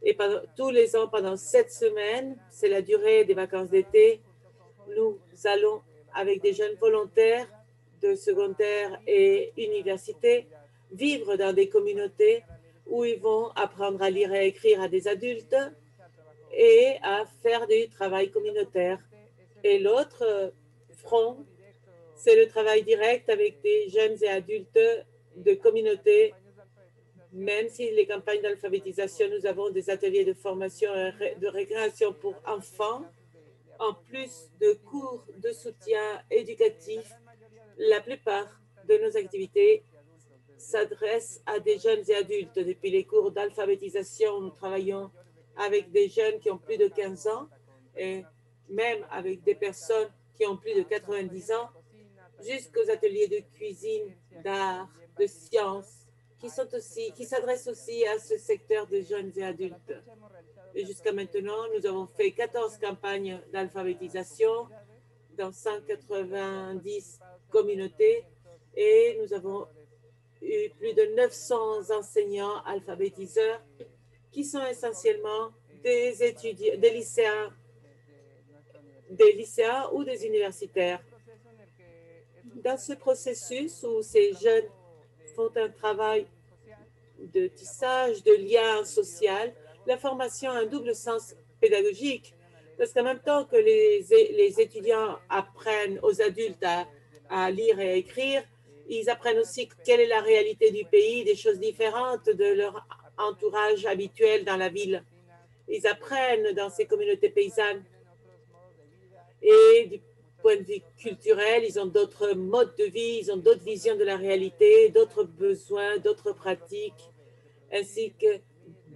et tous les ans, pendant 7 semaines, c'est la durée des vacances d'été, nous allons avec des jeunes volontaires de secondaire et université, vivre dans des communautés où ils vont apprendre à lire et à écrire à des adultes et à faire du travail communautaire. Et l'autre front, C'est le travail direct avec des jeunes et adultes de communautés. Même si les campagnes d'alphabétisation, nous avons des ateliers de formation et de récréation pour enfants, en plus de cours de soutien éducatif, la plupart de nos activités s'adressent à des jeunes et adultes. Depuis les cours d'alphabétisation, nous travaillons avec des jeunes qui ont plus de 15 ans et même avec des personnes qui ont plus de 90 ans, jusqu'aux ateliers de cuisine, d'art, de sciences, qui s'adressent aussi à ce secteur de jeunes et adultes. Et jusqu'à maintenant, nous avons fait 14 campagnes d'alphabétisation dans 190 communautés et nous avons eu plus de 900 enseignants alphabétiseurs qui sont essentiellement des étudiants, des lycéens ou des universitaires. Dans ce processus où ces jeunes font un travail de tissage, de lien social, la formation a un double sens pédagogique, parce qu'en même temps que les étudiants apprennent aux adultes à lire et à écrire, ils apprennent aussi quelle est la réalité du pays, des choses différentes de leur entourage habituel dans la ville. Ils apprennent dans ces communautés paysannes et du point de vue culturel, ils ont d'autres modes de vie, ils ont d'autres visions de la réalité, d'autres besoins, d'autres pratiques, ainsi que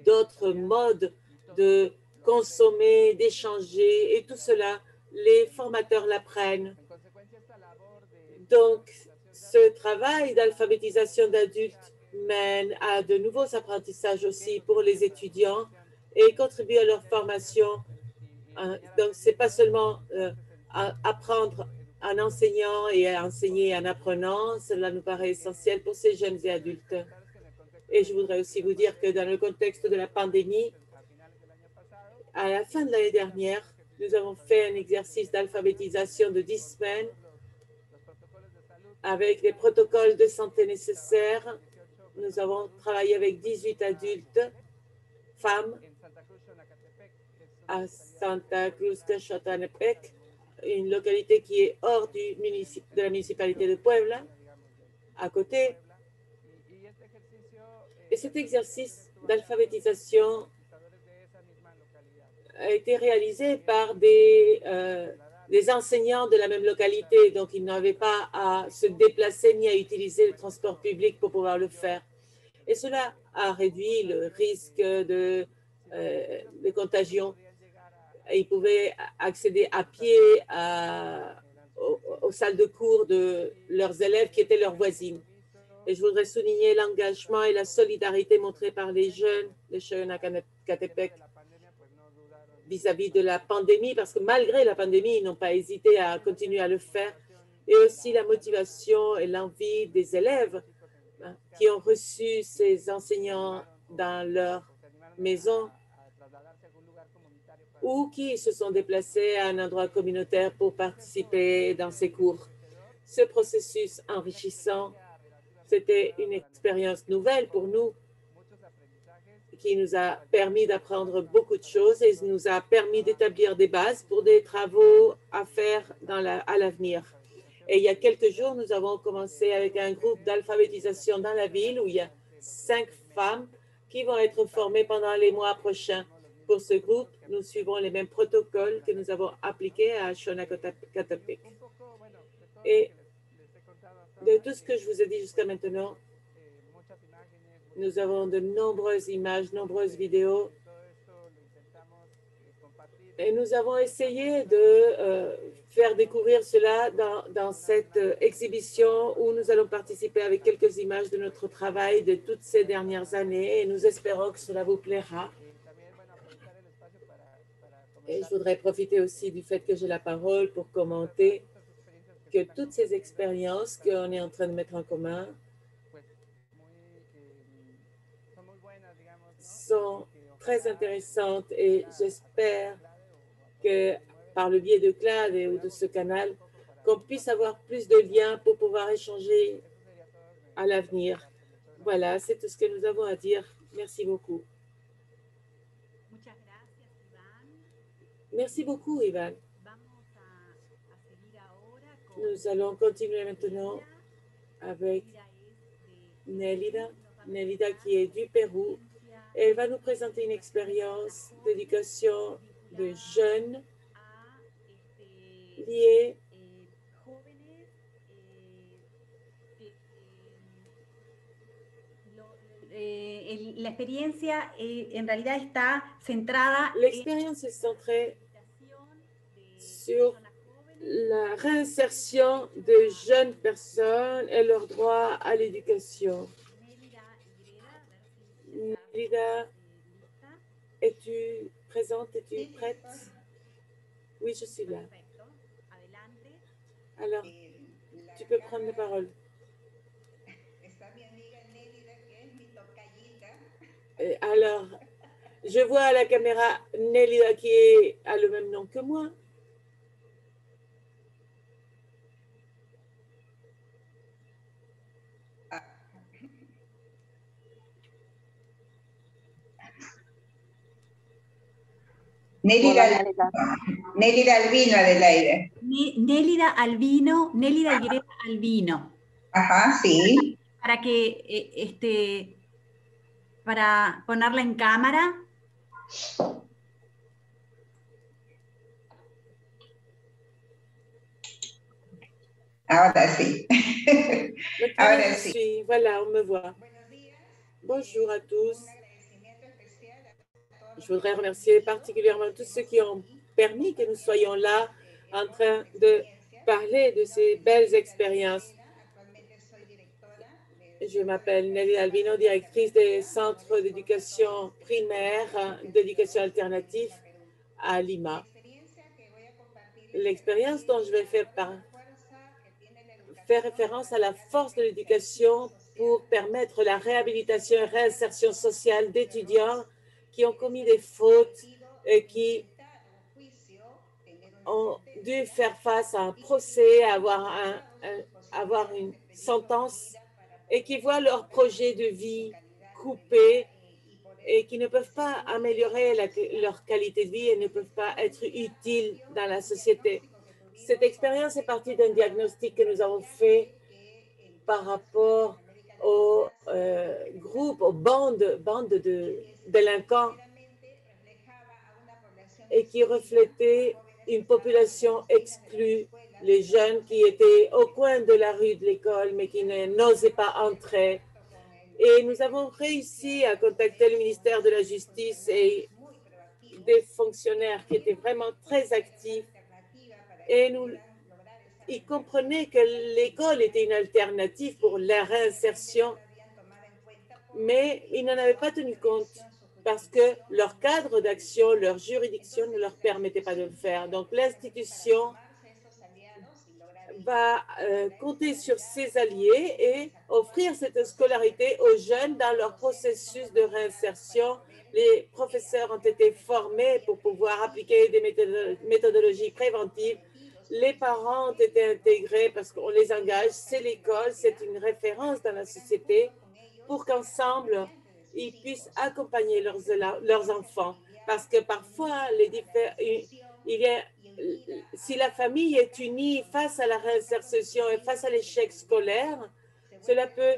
d'autres modes de consommer, d'échanger, et tout cela, les formateurs l'apprennent. Donc, ce travail d'alphabétisation d'adultes mène à de nouveaux apprentissages aussi pour les étudiants et contribue à leur formation. Donc, ce n'est pas seulement apprendre en enseignant et à enseigner en apprenant, cela nous paraît essentiel pour ces jeunes et adultes. Et je voudrais aussi vous dire que dans le contexte de la pandémie, à la fin de l'année dernière, nous avons fait un exercice d'alphabétisation de 10 semaines avec les protocoles de santé nécessaires. Nous avons travaillé avec 18 adultes, femmes, à Santa Cruz de Chotanepec, une localité qui est hors de la municipalité de Puebla, à côté. Et cet exercice d'alphabétisation a été réalisé par des enseignants de la même localité, donc ils n'avaient pas à se déplacer ni à utiliser le transport public pour pouvoir le faire. Et cela a réduit le risque de contagion. Ils pouvaient accéder à pied aux salles de cours de leurs élèves qui étaient leurs voisines. Et je voudrais souligner l'engagement et la solidarité montrée par les jeunes de Choyanacatepec vis-à-vis de la pandémie, parce que malgré la pandémie, ils n'ont pas hésité à continuer à le faire. Et aussi la motivation et l'envie des élèves qui ont reçu ces enseignants dans leur maison ou qui se sont déplacés à un endroit communautaire pour participer dans ces cours. Ce processus enrichissant, c'était une expérience nouvelle pour nous qui nous a permis d'apprendre beaucoup de choses et nous a permis d'établir des bases pour des travaux à faire à l'avenir. Et il y a quelques jours, nous avons commencé avec un groupe d'alphabétisation dans la ville où il y a 5 femmes qui vont être formées pendant les mois prochains. Pour ce groupe, nous suivons les mêmes protocoles que nous avons appliqués à Choyanacatepec. Et de tout ce que je vous ai dit jusqu'à maintenant, nous avons de nombreuses images, nombreuses vidéos. Et nous avons essayé de faire découvrir cela dans cette exhibition où nous allons participer avec quelques images de notre travail de toutes ces dernières années. Et nous espérons que cela vous plaira. Et je voudrais profiter aussi du fait que j'ai la parole pour commenter que toutes ces expériences qu'on est en train de mettre en commun sont très intéressantes et j'espère que par le biais de CLAD ou de ce canal, qu'on puisse avoir plus de liens pour pouvoir échanger à l'avenir. Voilà, c'est tout ce que nous avons à dire. Merci beaucoup. Merci beaucoup, Ivan. Nous allons continuer maintenant avec Nélida. Nélida qui est du Pérou. Elle va nous présenter une expérience d'éducation de jeunes liée la experiencia en realidad está centrada L'expérience est centrée sur la réinsertion de jeunes personnes et leur droit à l'éducation. Nélida, es-tu présente? Es-tu prête? Oui, je suis là. Alors, tu peux prendre la parole. Alors, je vois à la caméra Nélida qui a le même nom que moi. Nélida Albino, Adelaide. Nélida Albino, Nélida Y Albino. Ajá, sí. Para que, para ponerla en cámara. Ahora sí. Ahora sí. Voilà, on me voit. Bonjour à tous. Je voudrais remercier particulièrement tous ceux qui ont permis que nous soyons là en train de parler de ces belles expériences. Je m'appelle Nelly Albino, directrice des centres d'éducation primaire, d'éducation alternative à Lima. L'expérience dont je vais faire référence à la force de l'éducation pour permettre la réhabilitation et réinsertion sociale d'étudiants qui ont commis des fautes et qui ont dû faire face à un procès, avoir une sentence et qui voient leur projet de vie coupé et qui ne peuvent pas améliorer leur qualité de vie et ne peuvent pas être utiles dans la société. Cette expérience est partie d'un diagnostic que nous avons fait par rapport aux groupes, aux bandes de délinquants et qui reflétait une population exclue, les jeunes qui étaient au coin de la rue de l'école mais qui n'osaient pas entrer. Et nous avons réussi à contacter le ministère de la Justice et des fonctionnaires qui étaient vraiment très actifs et ils comprenaient que l'école était une alternative pour la réinsertion, mais ils n'en avaient pas tenu compte parce que leur cadre d'action, leur juridiction ne leur permettait pas de le faire. Donc, l'institution va compter sur ses alliés et offrir cette scolarité aux jeunes dans leur processus de réinsertion. Les professeurs ont été formés pour pouvoir appliquer des méthodologies préventives. Les parents ont été intégrés parce qu'on les engage. C'est l'école, c'est une référence dans la société pour qu'ensemble, ils puissent accompagner leurs enfants. Parce que parfois, si la famille est unie face à la réinsertion et face à l'échec scolaire, cela peut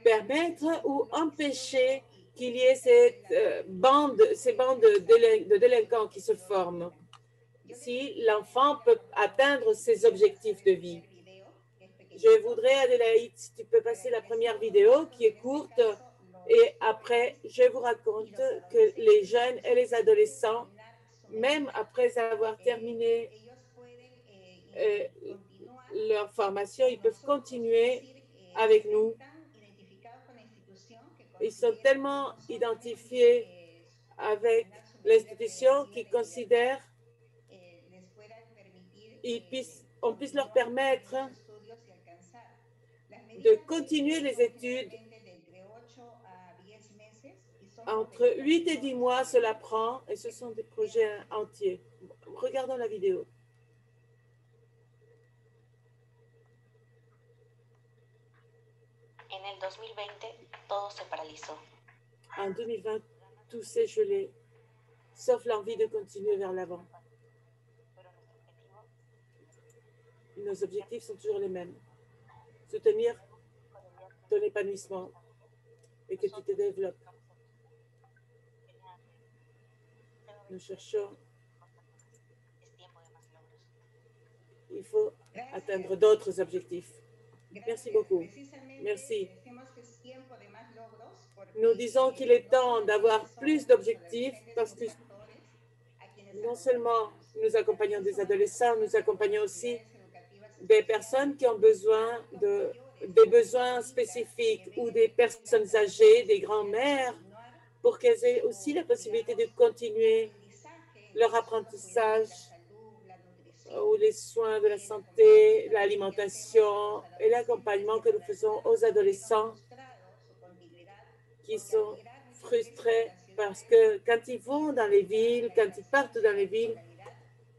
permettre ou empêcher qu'il y ait ces bandes de délinquants qui se forment. Si l'enfant peut atteindre ses objectifs de vie. Je voudrais, Adélaïde, si tu peux passer la première vidéo qui est courte et après, je vous raconte que les jeunes et les adolescents, même après avoir terminé leur formation, ils peuvent continuer avec nous. Ils sont tellement identifiés avec l'institution qu'ils considèrent qu'on puisse leur permettre de continuer les études. Entre 8 et 10 mois, cela prend et ce sont des projets entiers. Regardons la vidéo. En 2020, tout s'est gelé, sauf l'envie de continuer vers l'avant. nos objectifs sont toujours les mêmes. Soutenir ton épanouissement et que tu te développes. Nous cherchons. Il faut atteindre d'autres objectifs. Merci beaucoup. Merci. Nous disons qu'il est temps d'avoir plus d'objectifs parce que non seulement nous accompagnons des adolescents, nous accompagnons aussi des personnes qui ont besoin des besoins spécifiques ou des personnes âgées, des grands-mères, pour qu'elles aient aussi la possibilité de continuer leur apprentissage ou les soins de la santé, l'alimentation et l'accompagnement que nous faisons aux adolescents qui sont frustrés parce que quand ils vont dans les villes, quand ils partent dans les villes,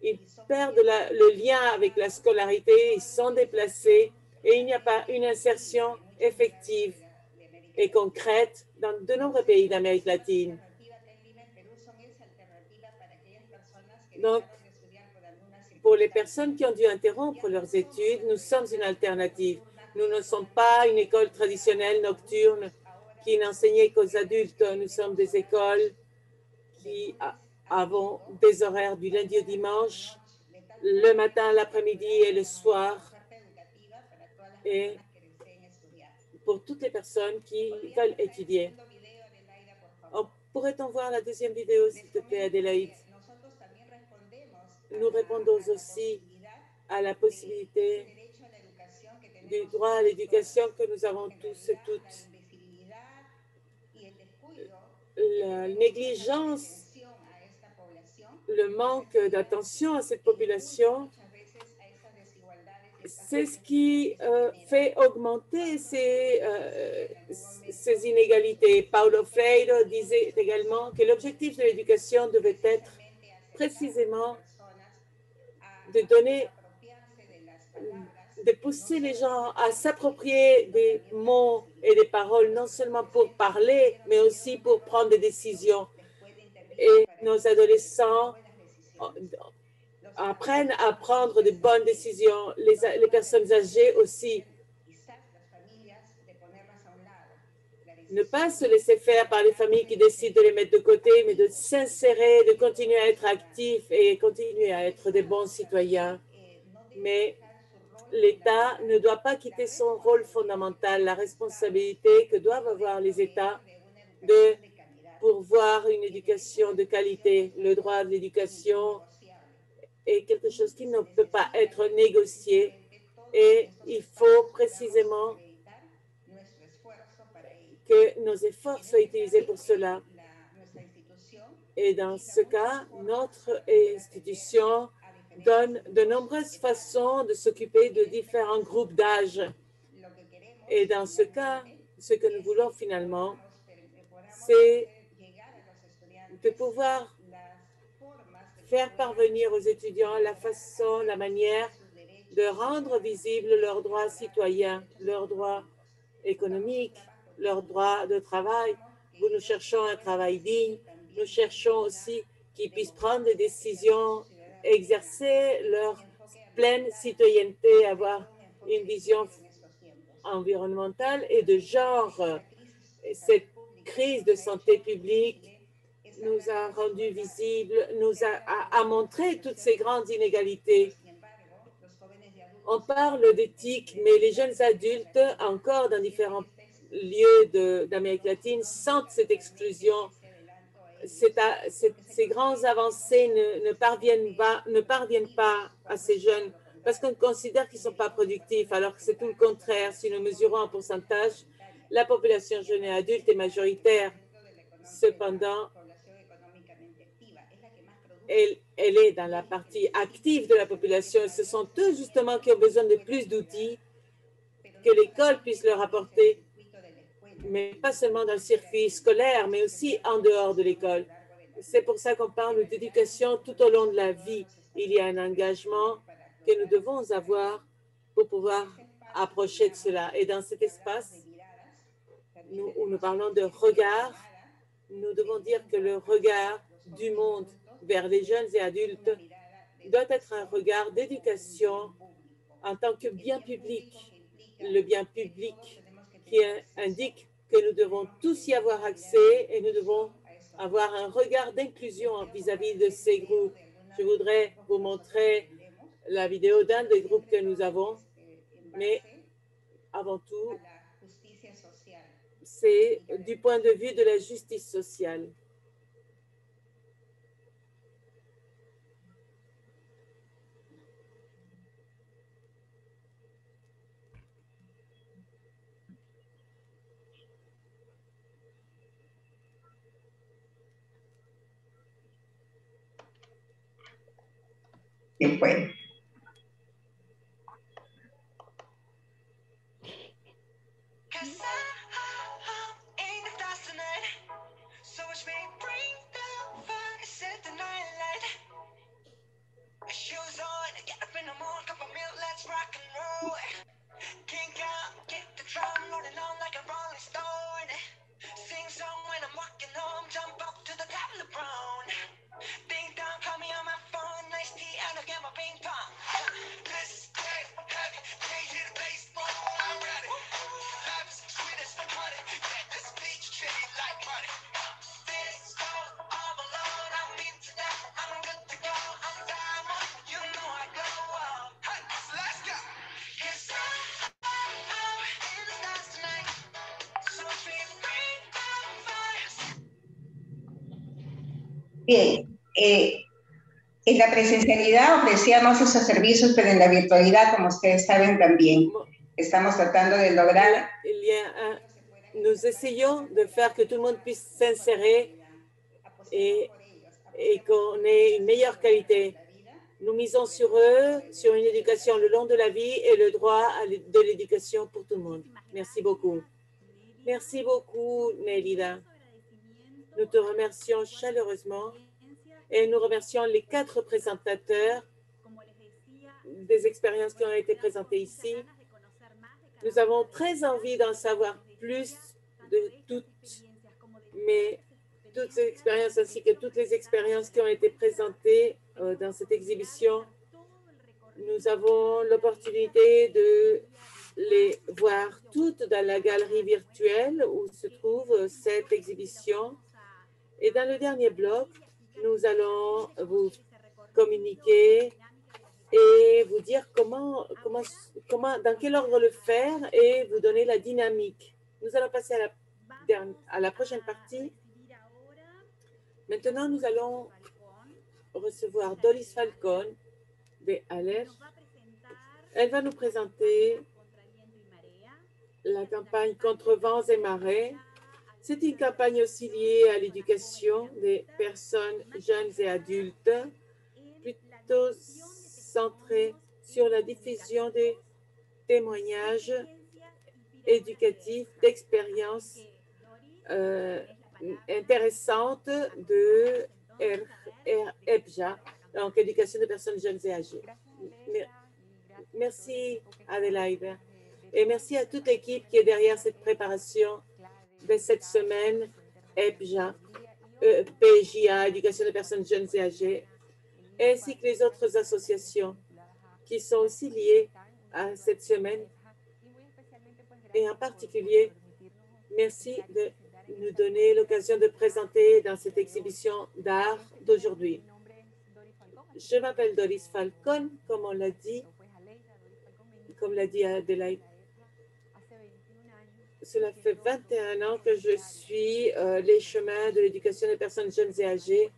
ils perdent le lien avec la scolarité, ils sont déplacés et il n'y a pas une insertion effective et concrète dans de nombreux pays d'Amérique latine. Donc, pour les personnes qui ont dû interrompre leurs études, nous sommes une alternative. Nous ne sommes pas une école traditionnelle nocturne qui n'enseignait qu'aux adultes. Nous sommes des écoles qui avons des horaires du lundi au dimanche, le matin, l'après-midi et le soir. Et pour toutes les personnes qui veulent étudier. Pourrait-on voir la deuxième vidéo, s'il te plaît, Adélaïde? Nous répondons aussi à la possibilité du droit à l'éducation que nous avons tous et toutes. La négligence, le manque d'attention à cette population, c'est ce qui fait augmenter ces inégalités. Paulo Freire disait également que l'objectif de l'éducation devait être précisément de pousser les gens à s'approprier des mots et des paroles, non seulement pour parler, mais aussi pour prendre des décisions. Et nos adolescents apprennent à prendre de bonnes décisions, les personnes âgées aussi. Ne pas se laisser faire par les familles qui décident de les mettre de côté, mais de s'insérer, de continuer à être actifs et continuer à être des bons citoyens. Mais l'État ne doit pas quitter son rôle fondamental, la responsabilité que doivent avoir les États de pourvoir une éducation de qualité. Le droit de l'éducation est quelque chose qui ne peut pas être négocié et il faut précisément que nos efforts soient utilisés pour cela. Et dans ce cas, notre institution donne de nombreuses façons de s'occuper de différents groupes d'âge. Et dans ce cas, ce que nous voulons finalement, c'est de pouvoir faire parvenir aux étudiants la façon, la manière de rendre visibles leurs droits citoyens, leurs droits économiques, leurs droits de travail. Nous cherchons un travail digne. Nous cherchons aussi qu'ils puissent prendre des décisions, exercer leur pleine citoyenneté, avoir une vision environnementale et de genre. Cette crise de santé publique nous a rendu visibles, nous a montré toutes ces grandes inégalités. On parle d'éthique, mais les jeunes adultes, encore dans différents lieux d'Amérique latine, sentent cette exclusion. Ces grandes avancées ne parviennent pas à ces jeunes parce qu'on considère qu'ils ne sont pas productifs, alors que c'est tout le contraire. Si nous mesurons en pourcentage, la population jeune et adulte est majoritaire. Cependant, elle est dans la partie active de la population. Et ce sont eux justement qui ont besoin de plus d'outils que l'école puisse leur apporter, mais pas seulement dans le circuit scolaire, mais aussi en dehors de l'école. C'est pour ça qu'on parle d'éducation tout au long de la vie. Il y a un engagement que nous devons avoir pour pouvoir approcher de cela. Et dans cet espace, où nous parlons de regard, nous devons dire que le regard du monde vers les jeunes et adultes doit être un regard d'éducation en tant que bien public, le bien public qui indique que nous devons tous y avoir accès et nous devons avoir un regard d'inclusion vis-à-vis de ces groupes. Je voudrais vous montrer la vidéo d'un des groupes que nous avons, mais avant tout, c'est du point de vue de la justice sociale. Y fue. Bien, en la presencialidad ofrecíamos esos servicios, pero en la virtualidad, como ustedes saben, también estamos tratando de lograr. Nous essayons de faire que tout le monde puisse s'insérer et qu'on ait une meilleure qualité. Nous misons sur eux, sur une éducation le long de la vie et le droit de l'éducation pour tout le monde. Merci beaucoup. Merci beaucoup, Nelida. Nous te remercions chaleureusement et nous remercions les 4 présentateurs des expériences qui ont été présentées ici. Nous avons très envie d'en savoir plus de toutes ces expériences ainsi que toutes les expériences qui ont été présentées dans cette exhibition. Nous avons l'opportunité de les voir toutes dans la galerie virtuelle où se trouve cette exhibition. Et dans le dernier bloc, nous allons vous communiquer et vous dire dans quel ordre le faire et vous donner la dynamique. Nous allons passer à la prochaine partie. Maintenant, nous allons recevoir Doris Falcón de Alep. Elle va nous présenter la campagne Contre vents et marées. C'est une campagne aussi liée à l'éducation des personnes jeunes et adultes, plutôt centrée sur la diffusion des témoignages éducatifs d'expériences intéressantes de EPJA, donc éducation des personnes jeunes et âgées. Merci Adélaïde et merci à toute l'équipe qui est derrière cette préparation de cette semaine EPJA, PJA, éducation des personnes jeunes et âgées, ainsi que les autres associations qui sont aussi liées à cette semaine. Et en particulier, merci de nous donner l'occasion de présenter dans cette exhibition d'art d'aujourd'hui. Je m'appelle Doris Falcón, comme l'a dit Adélaïde. Cela fait 21 ans que je suis les chemins de l'éducation des personnes jeunes et âgées.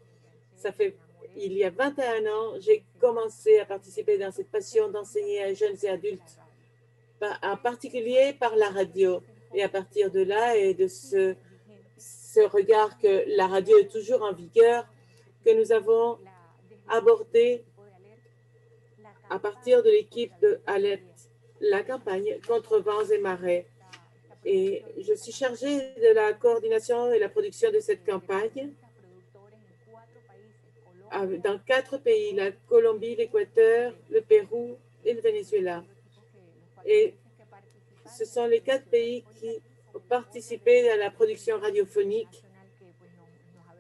Il y a 21 ans, j'ai commencé à participer dans cette passion d'enseigner à jeunes et adultes, en particulier par la radio. Et à partir de là et de ce regard que la radio est toujours en vigueur, que nous avons abordé à partir de l'équipe de Alep, la campagne Contre vents et marées. Et je suis chargée de la coordination et la production de cette campagne dans 4 pays, la Colombie, l'Équateur, le Pérou et le Venezuela. Et ce sont les 4 pays qui ont participé à la production radiophonique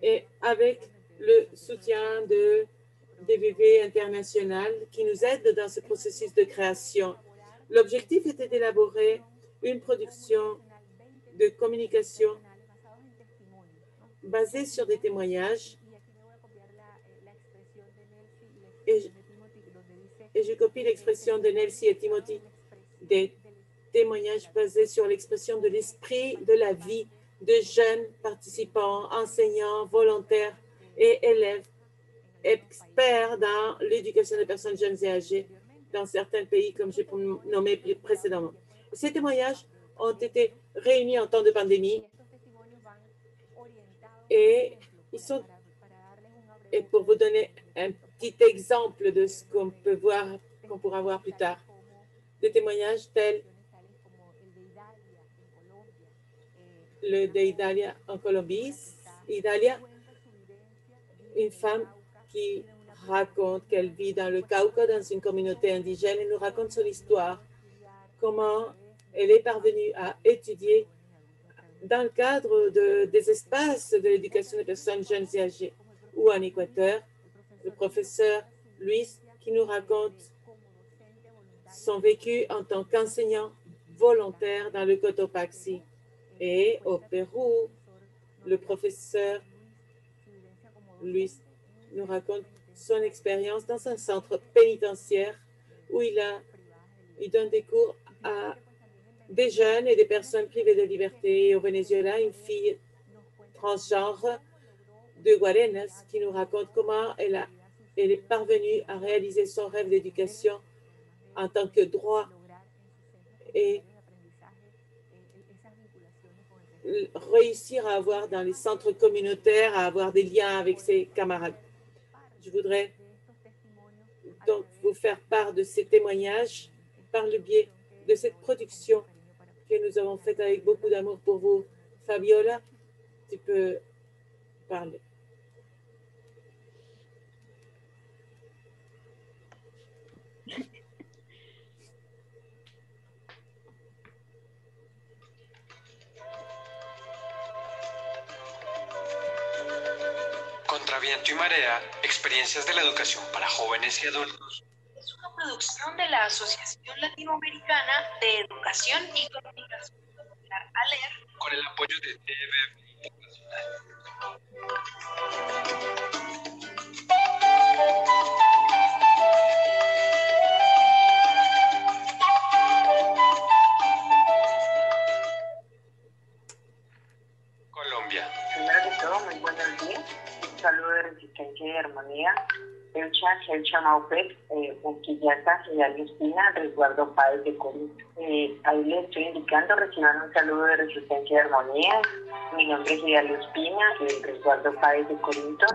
et avec le soutien de DVV International qui nous aide dans ce processus de création. L'objectif était d'élaborer une production de communication basée sur des témoignages. Et je copie l'expression de Nelsie et Timothy, des témoignages basés sur l'expression de l'esprit de la vie de jeunes participants, enseignants, volontaires et élèves, experts dans l'éducation des personnes jeunes et âgées dans certains pays, comme j'ai nommé précédemment. Ces témoignages ont été réunis en temps de pandémie et pour vous donner un petit exemple de ce qu'on peut voir, qu'on pourra voir plus tard, des témoignages tels le d'Idalia en Colombie, Idalia, une femme qui raconte qu'elle vit dans le Cauca, dans une communauté indigène, et nous raconte son histoire, comment elle est parvenue à étudier dans le cadre des espaces de l'éducation des personnes jeunes et âgées, ou en Équateur, le professeur Luis qui nous raconte son vécu en tant qu'enseignant volontaire dans le Cotopaxi. Et au Pérou, le professeur Luis nous raconte son expérience dans un centre pénitentiaire où il donne des cours à des jeunes et des personnes privées de liberté. Et au Venezuela, une fille transgenre de Guarenas qui nous raconte comment elle est parvenue à réaliser son rêve d'éducation en tant que droit et réussir à avoir dans les centres communautaires, à avoir des liens avec ses camarades. Je voudrais donc vous faire part de ces témoignages par le biais de cette production que nous avons faite avec beaucoup d'amour pour vous. Fabiola, tu peux parler. Contra viento y marea, experiencias de la educación para jóvenes y adultos. Es una producción de la Asociación Latinoamericana de Educación y Comunicación Popular, ALER, con el apoyo de TVF Internacional. Colombia. Primero que todo, muy buenos días. Un saludo de resistencia y de armonía. Elcha Maupet, Unquillata, Ciudad Espina, Resguardo Páez de Corinto. Ahí les estoy indicando, reciban un saludo de resistencia y de armonía. Mi nombre es Ciudad Espina, Resguardo Páez de Corinto.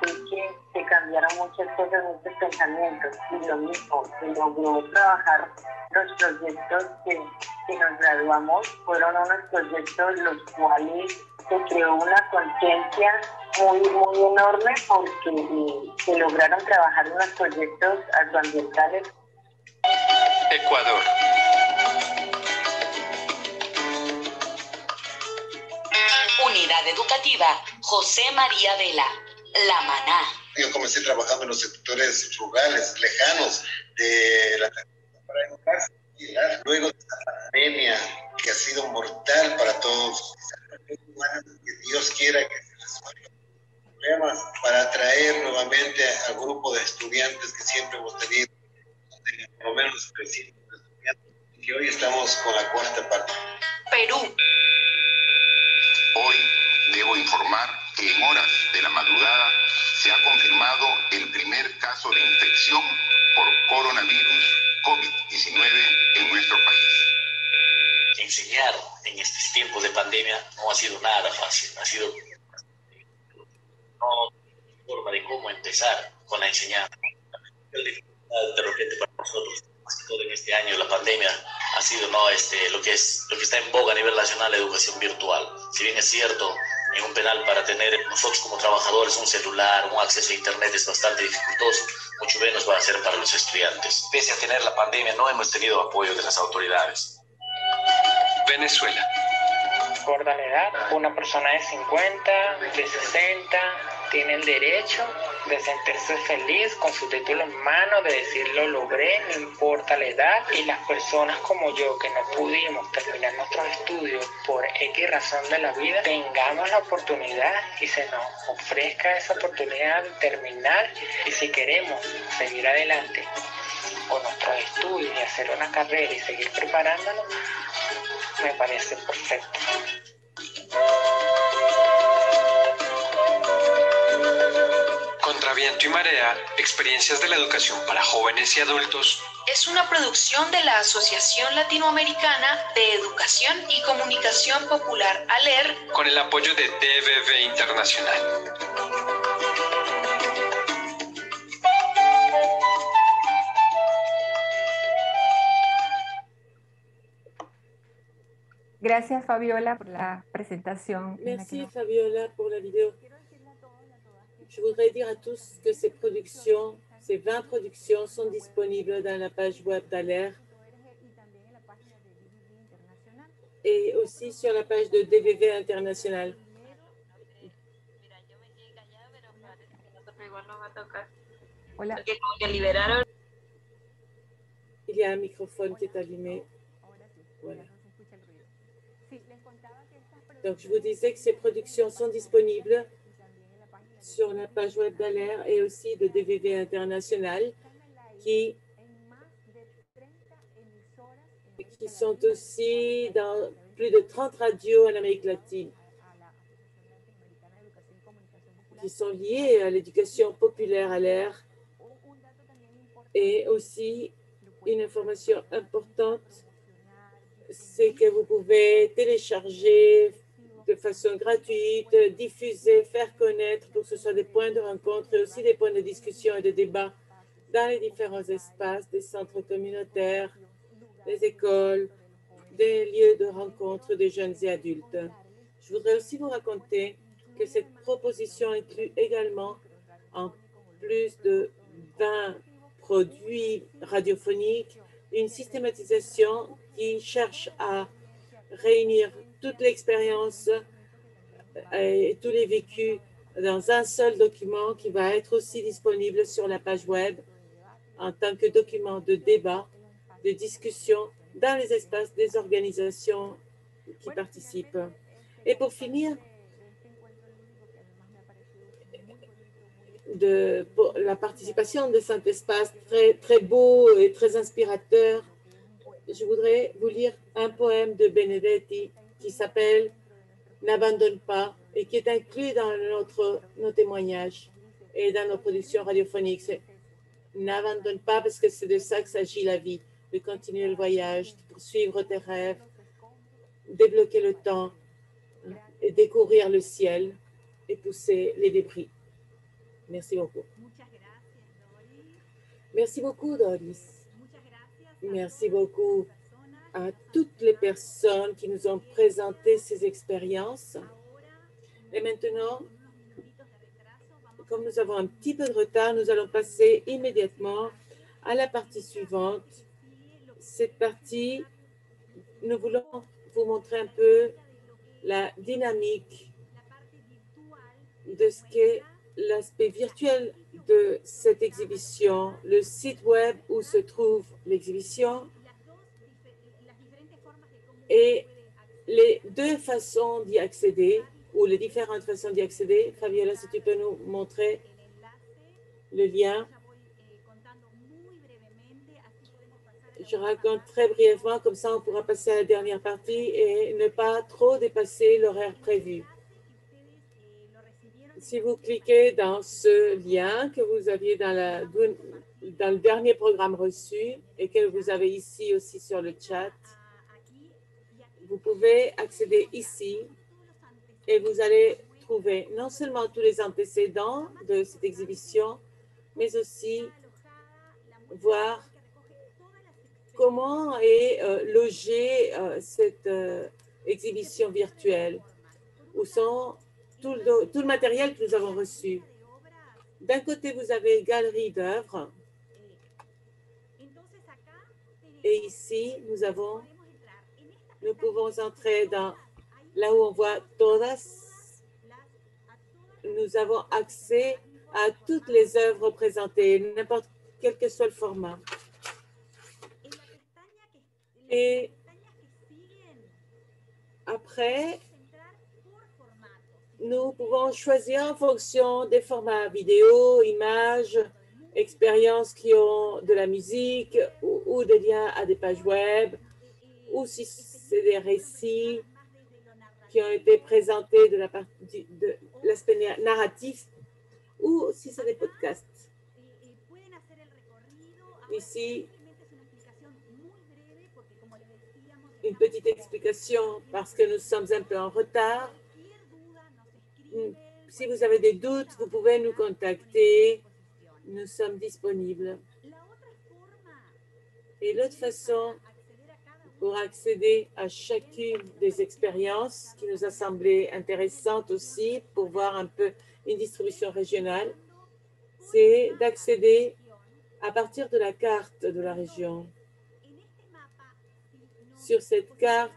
Es que se cambiaron muchas cosas, muchos pensamientos, y lo mismo, se logró trabajar los proyectos que nos graduamos, fueron unos proyectos los cuales se creó una conciencia muy enorme porque se lograron trabajar unos proyectos agroambientales. Ecuador. Unidad Educativa José María Vela, La Maná. Yo comencé trabajando en los sectores rurales, lejanos de la para educarse. Luego de esta pandemia que ha sido mortal para todos, que Dios quiera que se resuelvan problemas para atraer nuevamente al grupo de estudiantes que siempre hemos tenido, por lo menos 300 estudiantes, y que hoy estamos con la cuarta parte. Perú. Hoy debo informar que en horas de la madrugada se ha confirmado el primer caso de infección por coronavirus COVID-19 en nuestro país. Enseñar en estos tiempos de pandemia no ha sido nada fácil, ha sido no forma de cómo empezar con la enseñanza. De repente para nosotros, más que todo en este año, la pandemia ha sido lo que está en boga a nivel nacional, la educación virtual. Si bien es cierto, en un penal para tener nosotros como trabajadores un celular, un acceso a internet es bastante dificultoso, mucho menos va a ser para los estudiantes. Pese a tener la pandemia, no hemos tenido apoyo de las autoridades. Venezuela. Por la edad, una persona de 50, de 60, tiene el derecho de sentirse feliz con su título en mano, de decir lo logré, no importa la edad, y las personas como yo que no pudimos terminar nuestros estudios por X razón de la vida, tengamos la oportunidad y se nos ofrezca esa oportunidad de terminar, y si queremos seguir adelante con nuestros estudios y hacer una carrera y seguir preparándonos, me parece perfecto. Contra viento y marea, experiencias de la educación para jóvenes y adultos, es una producción de la Asociación Latinoamericana de Educación y Comunicación Popular, ALER, con el apoyo de DBV Internacional. Gracias, Fabiola, por la presentación. Merci, Fabiola, pour la vidéo. Je voudrais dire à tous que ces productions, ces 20 productions sont disponibles dans la page web d'ALER et aussi sur la page de DBV International. Hola. Il y a un microphone qui est allumé. Voilà. Donc, je vous disais que ces productions sont disponibles sur la page web d'ALER et aussi de DBV International qui sont aussi dans plus de 30 radios en Amérique latine, qui sont liées à l'éducation populaire ALER. Et aussi, une information importante, c'est que vous pouvez télécharger de façon gratuite, diffuser, faire connaître pour que ce soit des points de rencontre et aussi des points de discussion et de débat dans les différents espaces, des centres communautaires, des écoles, des lieux de rencontre des jeunes et adultes. Je voudrais aussi vous raconter que cette proposition inclut également, en plus de 20 produits radiophoniques, une systématisation qui cherche à réunir toute l'expérience et tous les vécus dans un seul document qui va être aussi disponible sur la page web en tant que document de débat, de discussion dans les espaces des organisations qui participent. Et pour finir, pour la participation de cet espace très beau et très inspirateur, je voudrais vous lire un poème de Benedetti qui s'appelle « N'abandonne pas » et qui est inclus dans nos témoignages et dans nos productions radiophoniques. C'est « N'abandonne pas » parce que c'est de ça que s'agit la vie, de continuer le voyage, de poursuivre tes rêves, débloquer le temps et découvrir le ciel et pousser les débris. Merci beaucoup. Merci beaucoup, Doris. Merci beaucoup à toutes les personnes qui nous ont présenté ces expériences. Et maintenant, comme nous avons un petit peu de retard, nous allons passer immédiatement à la partie suivante. Cette partie, nous voulons vous montrer un peu la dynamique de ce qu'est l'aspect virtuel de cette exhibition, le site web où se trouve l'exhibition et les deux façons d'y accéder ou les différentes façons d'y accéder. Fabiola, si tu peux nous montrer le lien. Je raconte très brièvement, comme ça on pourra passer à la dernière partie et ne pas trop dépasser l'horaire prévu. Si vous cliquez dans ce lien que vous aviez dans le dernier programme reçu et que vous avez ici aussi sur le chat, vous pouvez accéder ici et vous allez trouver non seulement tous les antécédents de cette exhibition, mais aussi voir comment est logée cette exhibition virtuelle, où sont tout le matériel que nous avons reçu. D'un côté, vous avez galerie d'œuvres. Et ici, nous pouvons entrer dans là où on voit todas. Nous avons accès à toutes les œuvres présentées, n'importe quel que soit le format. Et après, nous pouvons choisir en fonction des formats vidéo, images, expériences qui ont de la musique ou des liens à des pages web, ou si c'est des récits qui ont été présentés de l'aspect narratif, ou si c'est des podcasts. Ici, une petite explication parce que nous sommes un peu en retard. Si vous avez des doutes, vous pouvez nous contacter. Nous sommes disponibles. Et l'autre façon pour accéder à chacune des expériences qui nous a semblé intéressantes aussi pour voir un peu une distribution régionale, c'est d'accéder à partir de la carte de la région. Sur cette carte,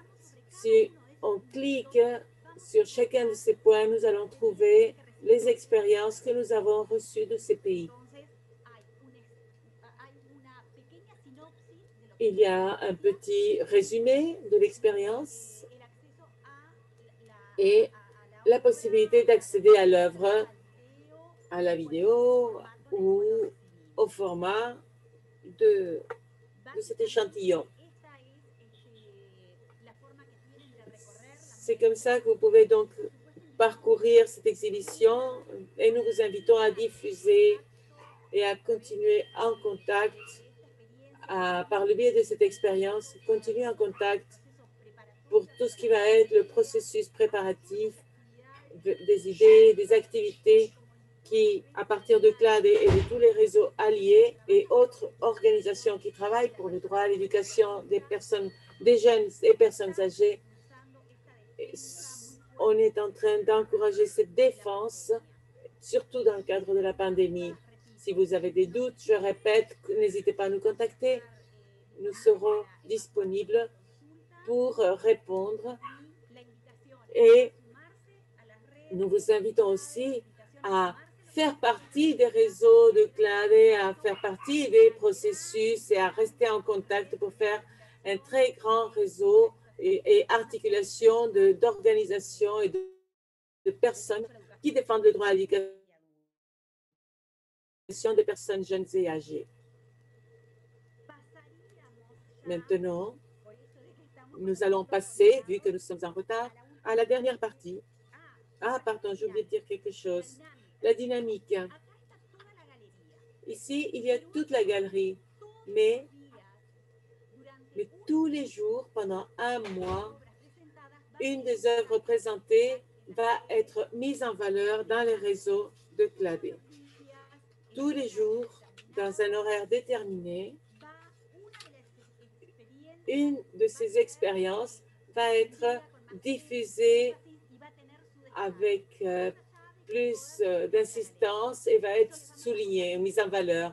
si on clique sur chacun de ces points, nous allons trouver les expériences que nous avons reçues de ces pays. Il y a un petit résumé de l'expérience et la possibilité d'accéder à l'œuvre, à la vidéo ou au format de cet échantillon. C'est comme ça que vous pouvez donc parcourir cette exhibition et nous vous invitons à diffuser et à continuer en contact par le biais de cette expérience, continuer en contact pour tout ce qui va être le processus préparatif, des idées, des activités qui, à partir de CLAD et de tous les réseaux alliés et autres organisations qui travaillent pour le droit à l'éducation des personnes, des jeunes et personnes âgées, on est en train d'encourager cette défense, surtout dans le cadre de la pandémie. Si vous avez des doutes, je répète, n'hésitez pas à nous contacter. Nous serons disponibles pour répondre. Et nous vous invitons aussi à faire partie des réseaux de CLAD, à faire partie des processus et à rester en contact pour faire un très grand réseau et articulation d'organisations et de personnes qui défendent le droit à l'éducation des personnes jeunes et âgées. Maintenant, nous allons passer, vu que nous sommes en retard, à la dernière partie. Ah, pardon, j'ai oublié de dire quelque chose. La dynamique. Ici, il y a toute la galerie, mais tous les jours, pendant un mois, une des œuvres présentées va être mise en valeur dans les réseaux de CLAD. Tous les jours, dans un horaire déterminé, une de ces expériences va être diffusée avec plus d'insistance et va être soulignée, mise en valeur.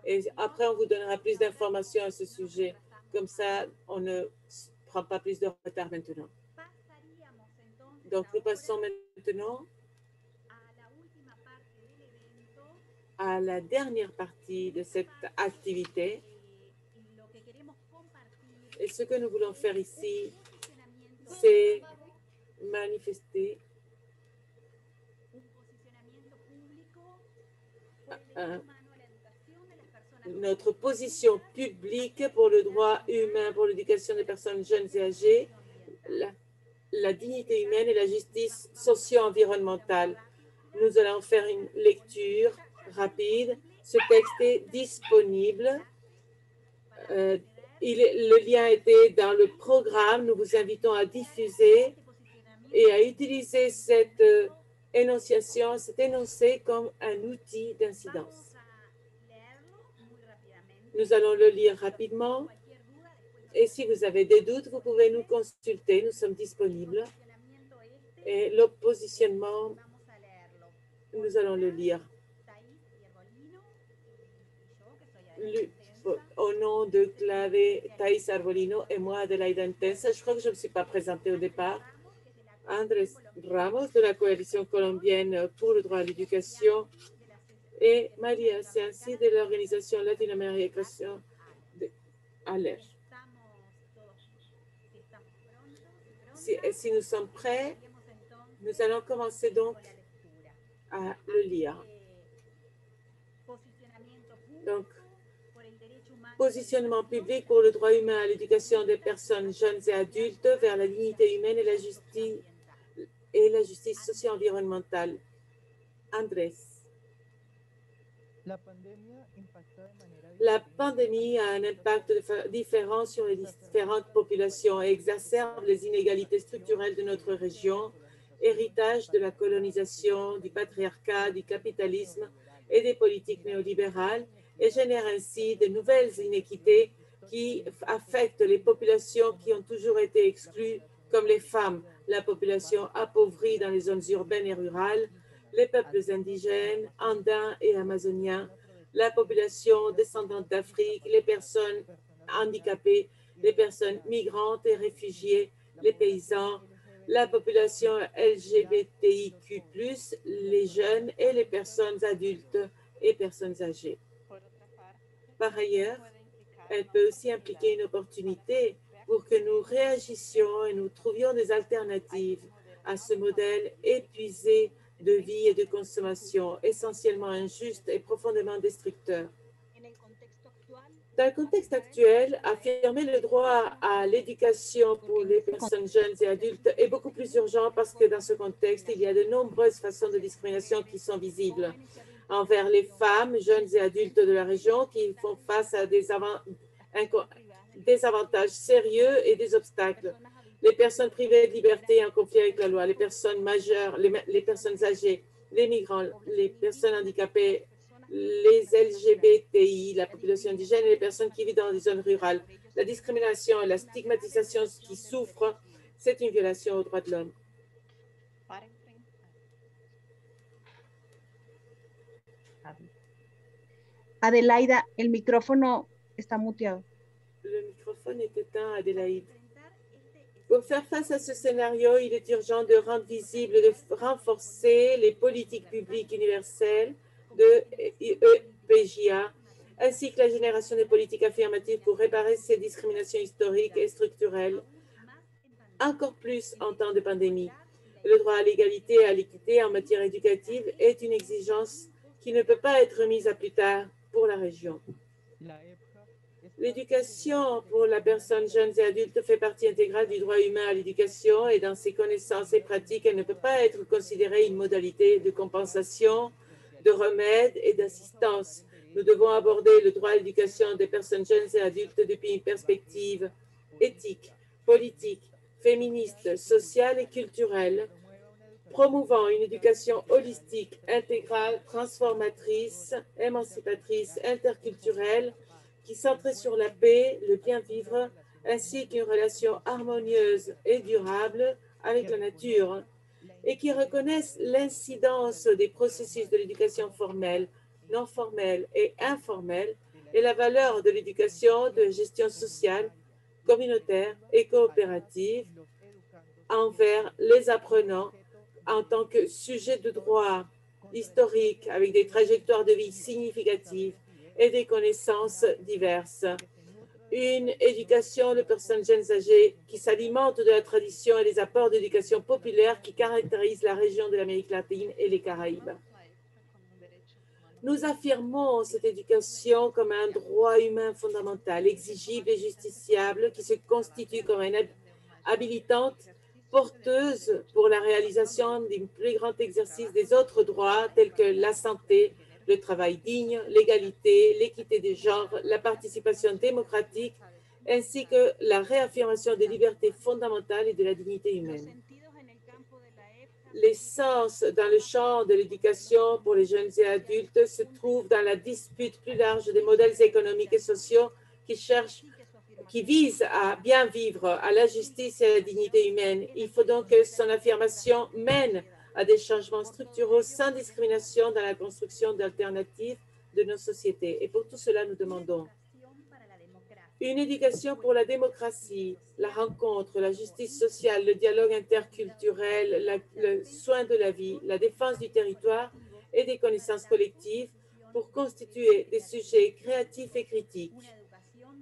Et après, on vous donnera plus d'informations à ce sujet. Comme ça, on ne prend pas plus de retard maintenant. Donc, nous passons maintenant à la dernière partie de cette activité. Et ce que nous voulons faire ici, c'est manifester notre position publique pour le droit humain, pour l'éducation des personnes jeunes et âgées, la dignité humaine et la justice socio-environnementale. Nous allons faire une lecture rapide. Ce texte est disponible. Le lien était dans le programme. Nous vous invitons à diffuser et à utiliser cette énonciation, cet énoncé comme un outil d'incidence. Nous allons le lire rapidement et si vous avez des doutes, vous pouvez nous consulter. Nous sommes disponibles. Et le positionnement, nous allons le lire. Au nom de CLAD, Thais Arbolino et moi, Adelaida Intensa, je crois que je ne me suis pas présentée au départ. Andrés Ramos de la Coalition colombienne pour le droit à l'éducation et Maria, c'est ainsi de l'organisation latino-américaine ALER. Si nous sommes prêts, nous allons commencer donc à le lire. Donc, positionnement public pour le droit humain à l'éducation des personnes jeunes et adultes vers la dignité humaine et la justice socio-environnementale. Andrés. La pandémie a un impact différent sur les différentes populations et exacerbe les inégalités structurelles de notre région, héritage de la colonisation, du patriarcat, du capitalisme et des politiques néolibérales, et génère ainsi de nouvelles inéquités qui affectent les populations qui ont toujours été exclues, comme les femmes, la population appauvrie dans les zones urbaines et rurales, les peuples indigènes, andins et amazoniens, la population descendante d'Afrique, les personnes handicapées, les personnes migrantes et réfugiées, les paysans, la population LGBTIQ+, les jeunes et les personnes adultes et personnes âgées. Par ailleurs, elle peut aussi impliquer une opportunité pour que nous réagissions et nous trouvions des alternatives à ce modèle épuisé de vie et de consommation, essentiellement injuste et profondément destructeur. Dans le contexte actuel, affirmer le droit à l'éducation pour les personnes jeunes et adultes est beaucoup plus urgent parce que dans ce contexte, il y a de nombreuses façons de discrimination qui sont visibles envers les femmes, jeunes et adultes de la région qui font face à des avantages sérieux et des obstacles. Les personnes privées de liberté en conflit avec la loi, les personnes majeures, les personnes âgées, les migrants, les personnes handicapées, les LGBTI, la population indigène et les personnes qui vivent dans des zones rurales. La discrimination et la stigmatisation qui souffrent, c'est une violation aux droits de l'homme. Adelaida, el micrófono está muteado. Le microphone est éteint, Adélaïde. Pour faire face à ce scénario, il est urgent de rendre visible et de renforcer les politiques publiques universelles de EPJA, ainsi que la génération des politiques affirmatives pour réparer ces discriminations historiques et structurelles, encore plus en temps de pandémie. Le droit à l'égalité et à l'équité en matière éducative est une exigence qui ne peut pas être remise à plus tard pour la région. L'éducation pour la personne jeune et adulte fait partie intégrale du droit humain à l'éducation et dans ses connaissances et pratiques, elle ne peut pas être considérée une modalité de compensation, de remède et d'assistance. Nous devons aborder le droit à l'éducation des personnes jeunes et adultes depuis une perspective éthique, politique, féministe, sociale et culturelle, promouvant une éducation holistique, intégrale, transformatrice, émancipatrice, interculturelle, qui centrait sur la paix, le bien-vivre, ainsi qu'une relation harmonieuse et durable avec la nature, et qui reconnaissent l'incidence des processus de l'éducation formelle, non formelle et informelle, et la valeur de l'éducation de gestion sociale, communautaire et coopérative envers les apprenants en tant que sujet de droit historique avec des trajectoires de vie significatives et des connaissances diverses. Une éducation de personnes jeunes âgées qui s'alimente de la tradition et des apports d'éducation populaire qui caractérisent la région de l'Amérique latine et les Caraïbes. Nous affirmons cette éducation comme un droit humain fondamental, exigible et justiciable, qui se constitue comme une habilitante porteuse pour la réalisation d'un plus grand exercice des autres droits tels que la santé, le travail digne, l'égalité, l'équité des genres, la participation démocratique, ainsi que la réaffirmation des libertés fondamentales et de la dignité humaine. L'essence dans le champ de l'éducation pour les jeunes et adultes se trouve dans la dispute plus large des modèles économiques et sociaux qui visent à bien vivre, à la justice et à la dignité humaine. Il faut donc que son affirmation mène à des changements structuraux sans discrimination dans la construction d'alternatives de nos sociétés. Et pour tout cela, nous demandons une éducation pour la démocratie, la rencontre, la justice sociale, le dialogue interculturel, le soin de la vie, la défense du territoire et des connaissances collectives pour constituer des sujets créatifs et critiques.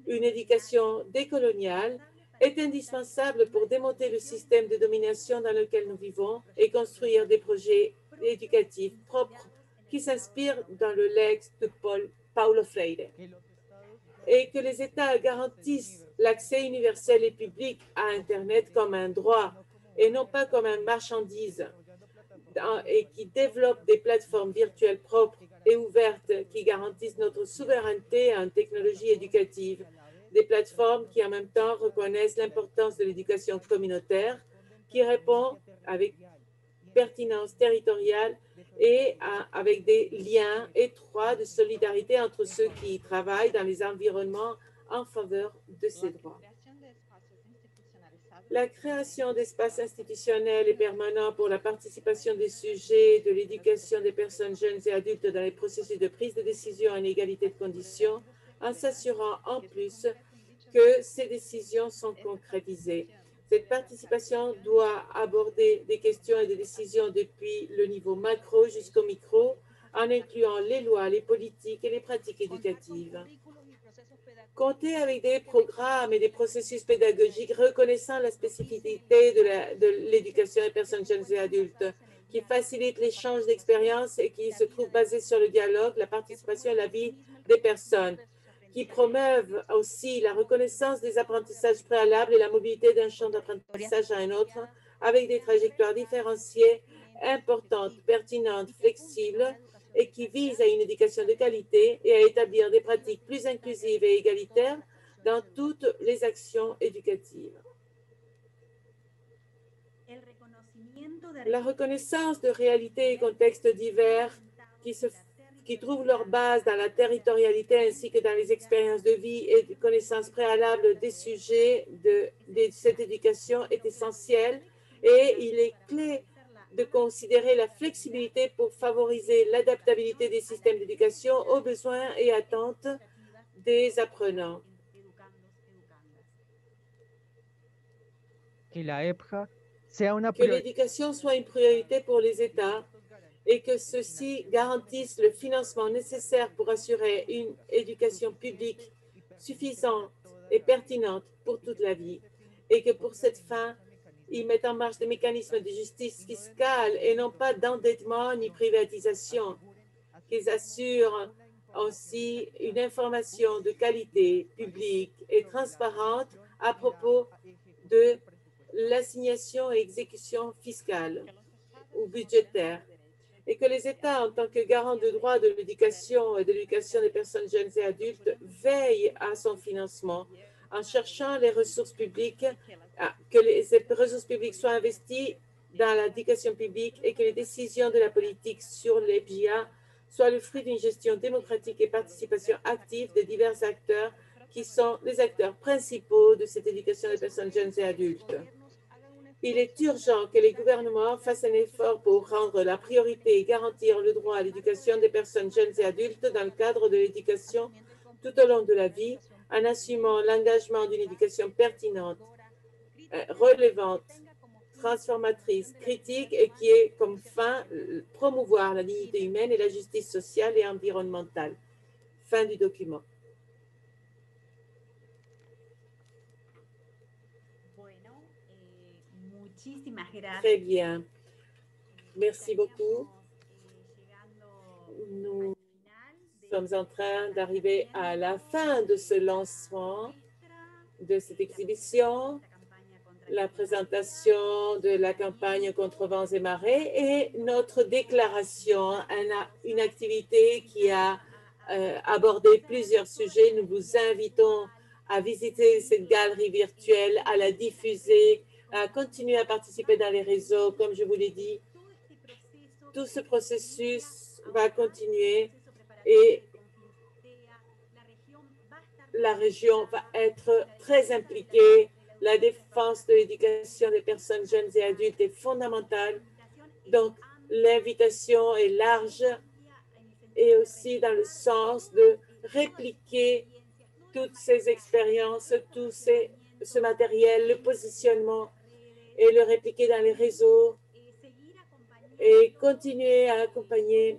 Une éducation décoloniale est indispensable pour démonter le système de domination dans lequel nous vivons et construire des projets éducatifs propres qui s'inspirent dans le legs de Paulo Freire. Et que les États garantissent l'accès universel et public à Internet comme un droit et non pas comme une marchandise, et qui développent des plateformes virtuelles propres et ouvertes qui garantissent notre souveraineté en technologie éducative, des plateformes qui en même temps reconnaissent l'importance de l'éducation communautaire, qui répond avec pertinence territoriale et avec des liens étroits de solidarité entre ceux qui travaillent dans les environnements en faveur de ces droits. La création d'espaces institutionnels et permanents pour la participation des sujets de l'éducation des personnes jeunes et adultes dans les processus de prise de décision en égalité de conditions, en s'assurant en plus que ces décisions sont concrétisées. Cette participation doit aborder des questions et des décisions depuis le niveau macro jusqu'au micro, en incluant les lois, les politiques et les pratiques éducatives. Compter avec des programmes et des processus pédagogiques reconnaissant la spécificité de l'éducation des personnes jeunes et adultes, qui facilitent l'échange d'expériences et qui se trouvent basés sur le dialogue, la participation et la vie des personnes, qui promeuvent aussi la reconnaissance des apprentissages préalables et la mobilité d'un champ d'apprentissage à un autre, avec des trajectoires différenciées, importantes, pertinentes, flexibles, et qui visent à une éducation de qualité et à établir des pratiques plus inclusives et égalitaires dans toutes les actions éducatives. La reconnaissance de réalités et contextes divers qui trouvent leur base dans la territorialité ainsi que dans les expériences de vie et de connaissances préalables des sujets de cette éducation est essentiel et il est clé de considérer la flexibilité pour favoriser l'adaptabilité des systèmes d'éducation aux besoins et attentes des apprenants. Que l'éducation soit une priorité pour les États et que ceux-ci garantissent le financement nécessaire pour assurer une éducation publique suffisante et pertinente pour toute la vie et que pour cette fin, ils mettent en marche des mécanismes de justice fiscale et non pas d'endettement ni privatisation, qu'ils assurent aussi une information de qualité publique et transparente à propos de l'assignation et exécution fiscale ou budgétaire, et que les États, en tant que garants de droits de l'éducation et de l'éducation des personnes jeunes et adultes, veillent à son financement en cherchant les ressources publiques, que les ressources publiques soient investies dans l'éducation publique et que les décisions de la politique sur les BIA soient le fruit d'une gestion démocratique et participation active de divers acteurs qui sont les acteurs principaux de cette éducation des personnes jeunes et adultes. Il est urgent que les gouvernements fassent un effort pour rendre la priorité et garantir le droit à l'éducation des personnes jeunes et adultes dans le cadre de l'éducation tout au long de la vie, en assumant l'engagement d'une éducation pertinente, relevante, transformatrice, critique et qui ait comme fin promouvoir la dignité humaine et la justice sociale et environnementale. Fin du document. Très bien. Merci beaucoup. Nous sommes en train d'arriver à la fin de ce lancement de cette exhibition, la présentation de la campagne contre vents et marées et notre déclaration, une activité qui a abordé plusieurs sujets. Nous vous invitons à visiter cette galerie virtuelle, à la diffuser, à continuer à participer dans les réseaux. Comme je vous l'ai dit, tout ce processus va continuer et la région va être très impliquée. La défense de l'éducation des personnes jeunes et adultes est fondamentale. Donc, l'invitation est large et aussi dans le sens de répliquer toutes ces expériences, tout ce matériel, le positionnement et le répliquer dans les réseaux et continuer à accompagner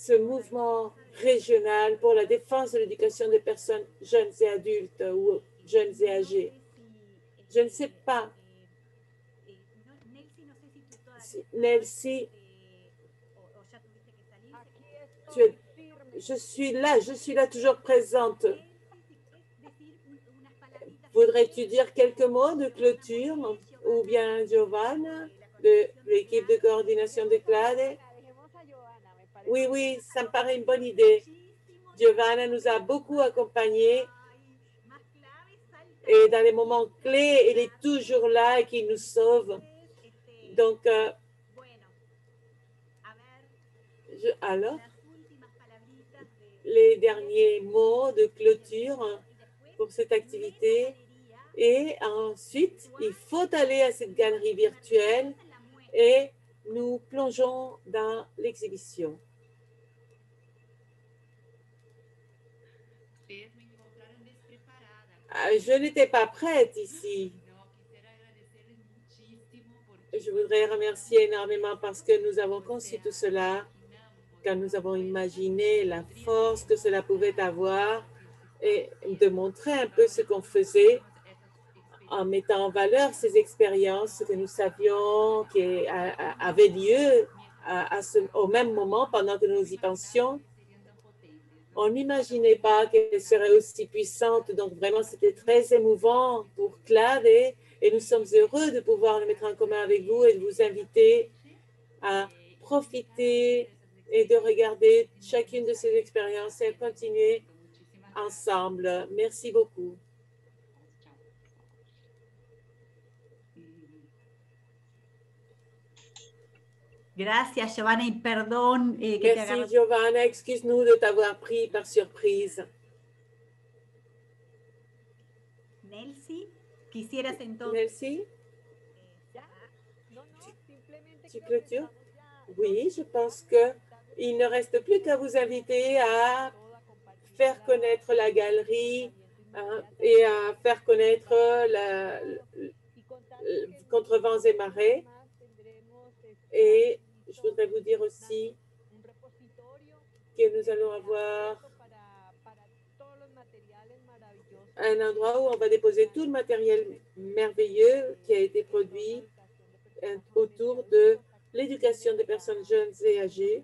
ce mouvement régional pour la défense de l'éducation des personnes jeunes et adultes ou jeunes et âgées. Je ne sais pas si Nelsie, je suis là toujours présente. Voudrais-tu dire quelques mots de clôture ou bien Giovanna de l'équipe de coordination de CLADE? Oui, ça me paraît une bonne idée. Giovanna nous a beaucoup accompagnés et dans les moments clés, elle est toujours là et qui nous sauve. Donc, alors, les derniers mots de clôture pour cette activité. Et ensuite, il faut aller à cette galerie virtuelle et nous plongeons dans l'exhibition. Je n'étais pas prête ici. Je voudrais remercier énormément parce que nous avons conçu tout cela, quand nous avons imaginé la force que cela pouvait avoir et de montrer un peu ce qu'on faisait en mettant en valeur ces expériences que nous savions qui avaient lieu au même moment pendant que nous y pensions. On n'imaginait pas qu'elle serait aussi puissante. Donc, vraiment, c'était très émouvant pour CLADE et nous sommes heureux de pouvoir le mettre en commun avec vous et de vous inviter à profiter et de regarder chacune de ces expériences et à continuer ensemble. Merci beaucoup. Gracias, Giovanna, y perdón que te Merci, agarre. Giovanna. Excuse-nous de t'avoir pris par surprise. Nelsie, quisieras entonces. Nelsie, tu clôtures? Oui, je pense qu'il ne reste plus qu'à vous inviter à faire connaître la galerie et à faire connaître Contre vents et marées. Et je voudrais vous dire aussi que nous allons avoir un endroit où on va déposer tout le matériel merveilleux qui a été produit autour de l'éducation des personnes jeunes et âgées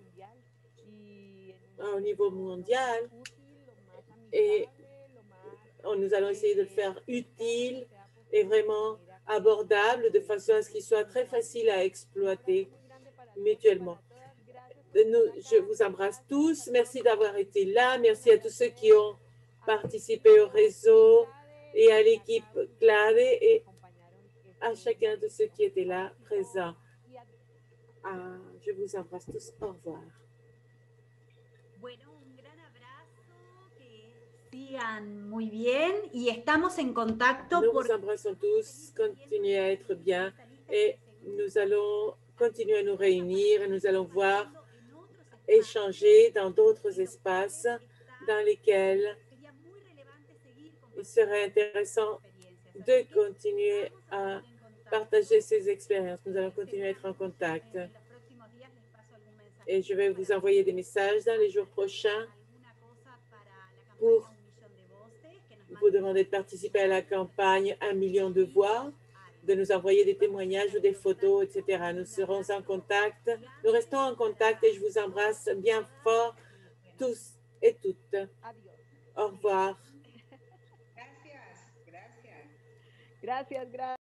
au niveau mondial. Et nous allons essayer de le faire utile et vraiment abordable de façon à ce qu'il soit très facile à exploiter mutuellement. Je vous embrasse tous. Merci d'avoir été là. Merci à tous ceux qui ont participé au réseau et à l'équipe CLADE et à chacun de ceux qui étaient là présents. Je vous embrasse tous. Au revoir. Bueno, un gran abrazo, que sigan muy bien y estamos en contacto. Nous vous embrassons tous. Continuez à être bien et nous allons continuer à nous réunir et nous allons voir échanger dans d'autres espaces dans lesquels il serait intéressant de continuer à partager ces expériences. Nous allons continuer à être en contact. Et je vais vous envoyer des messages dans les jours prochains pour vous demander de participer à la campagne 1 million de voix, de nous envoyer des témoignages ou des photos, etc. Nous serons en contact. Nous restons en contact et je vous embrasse bien fort tous et toutes. Au revoir. Gracias.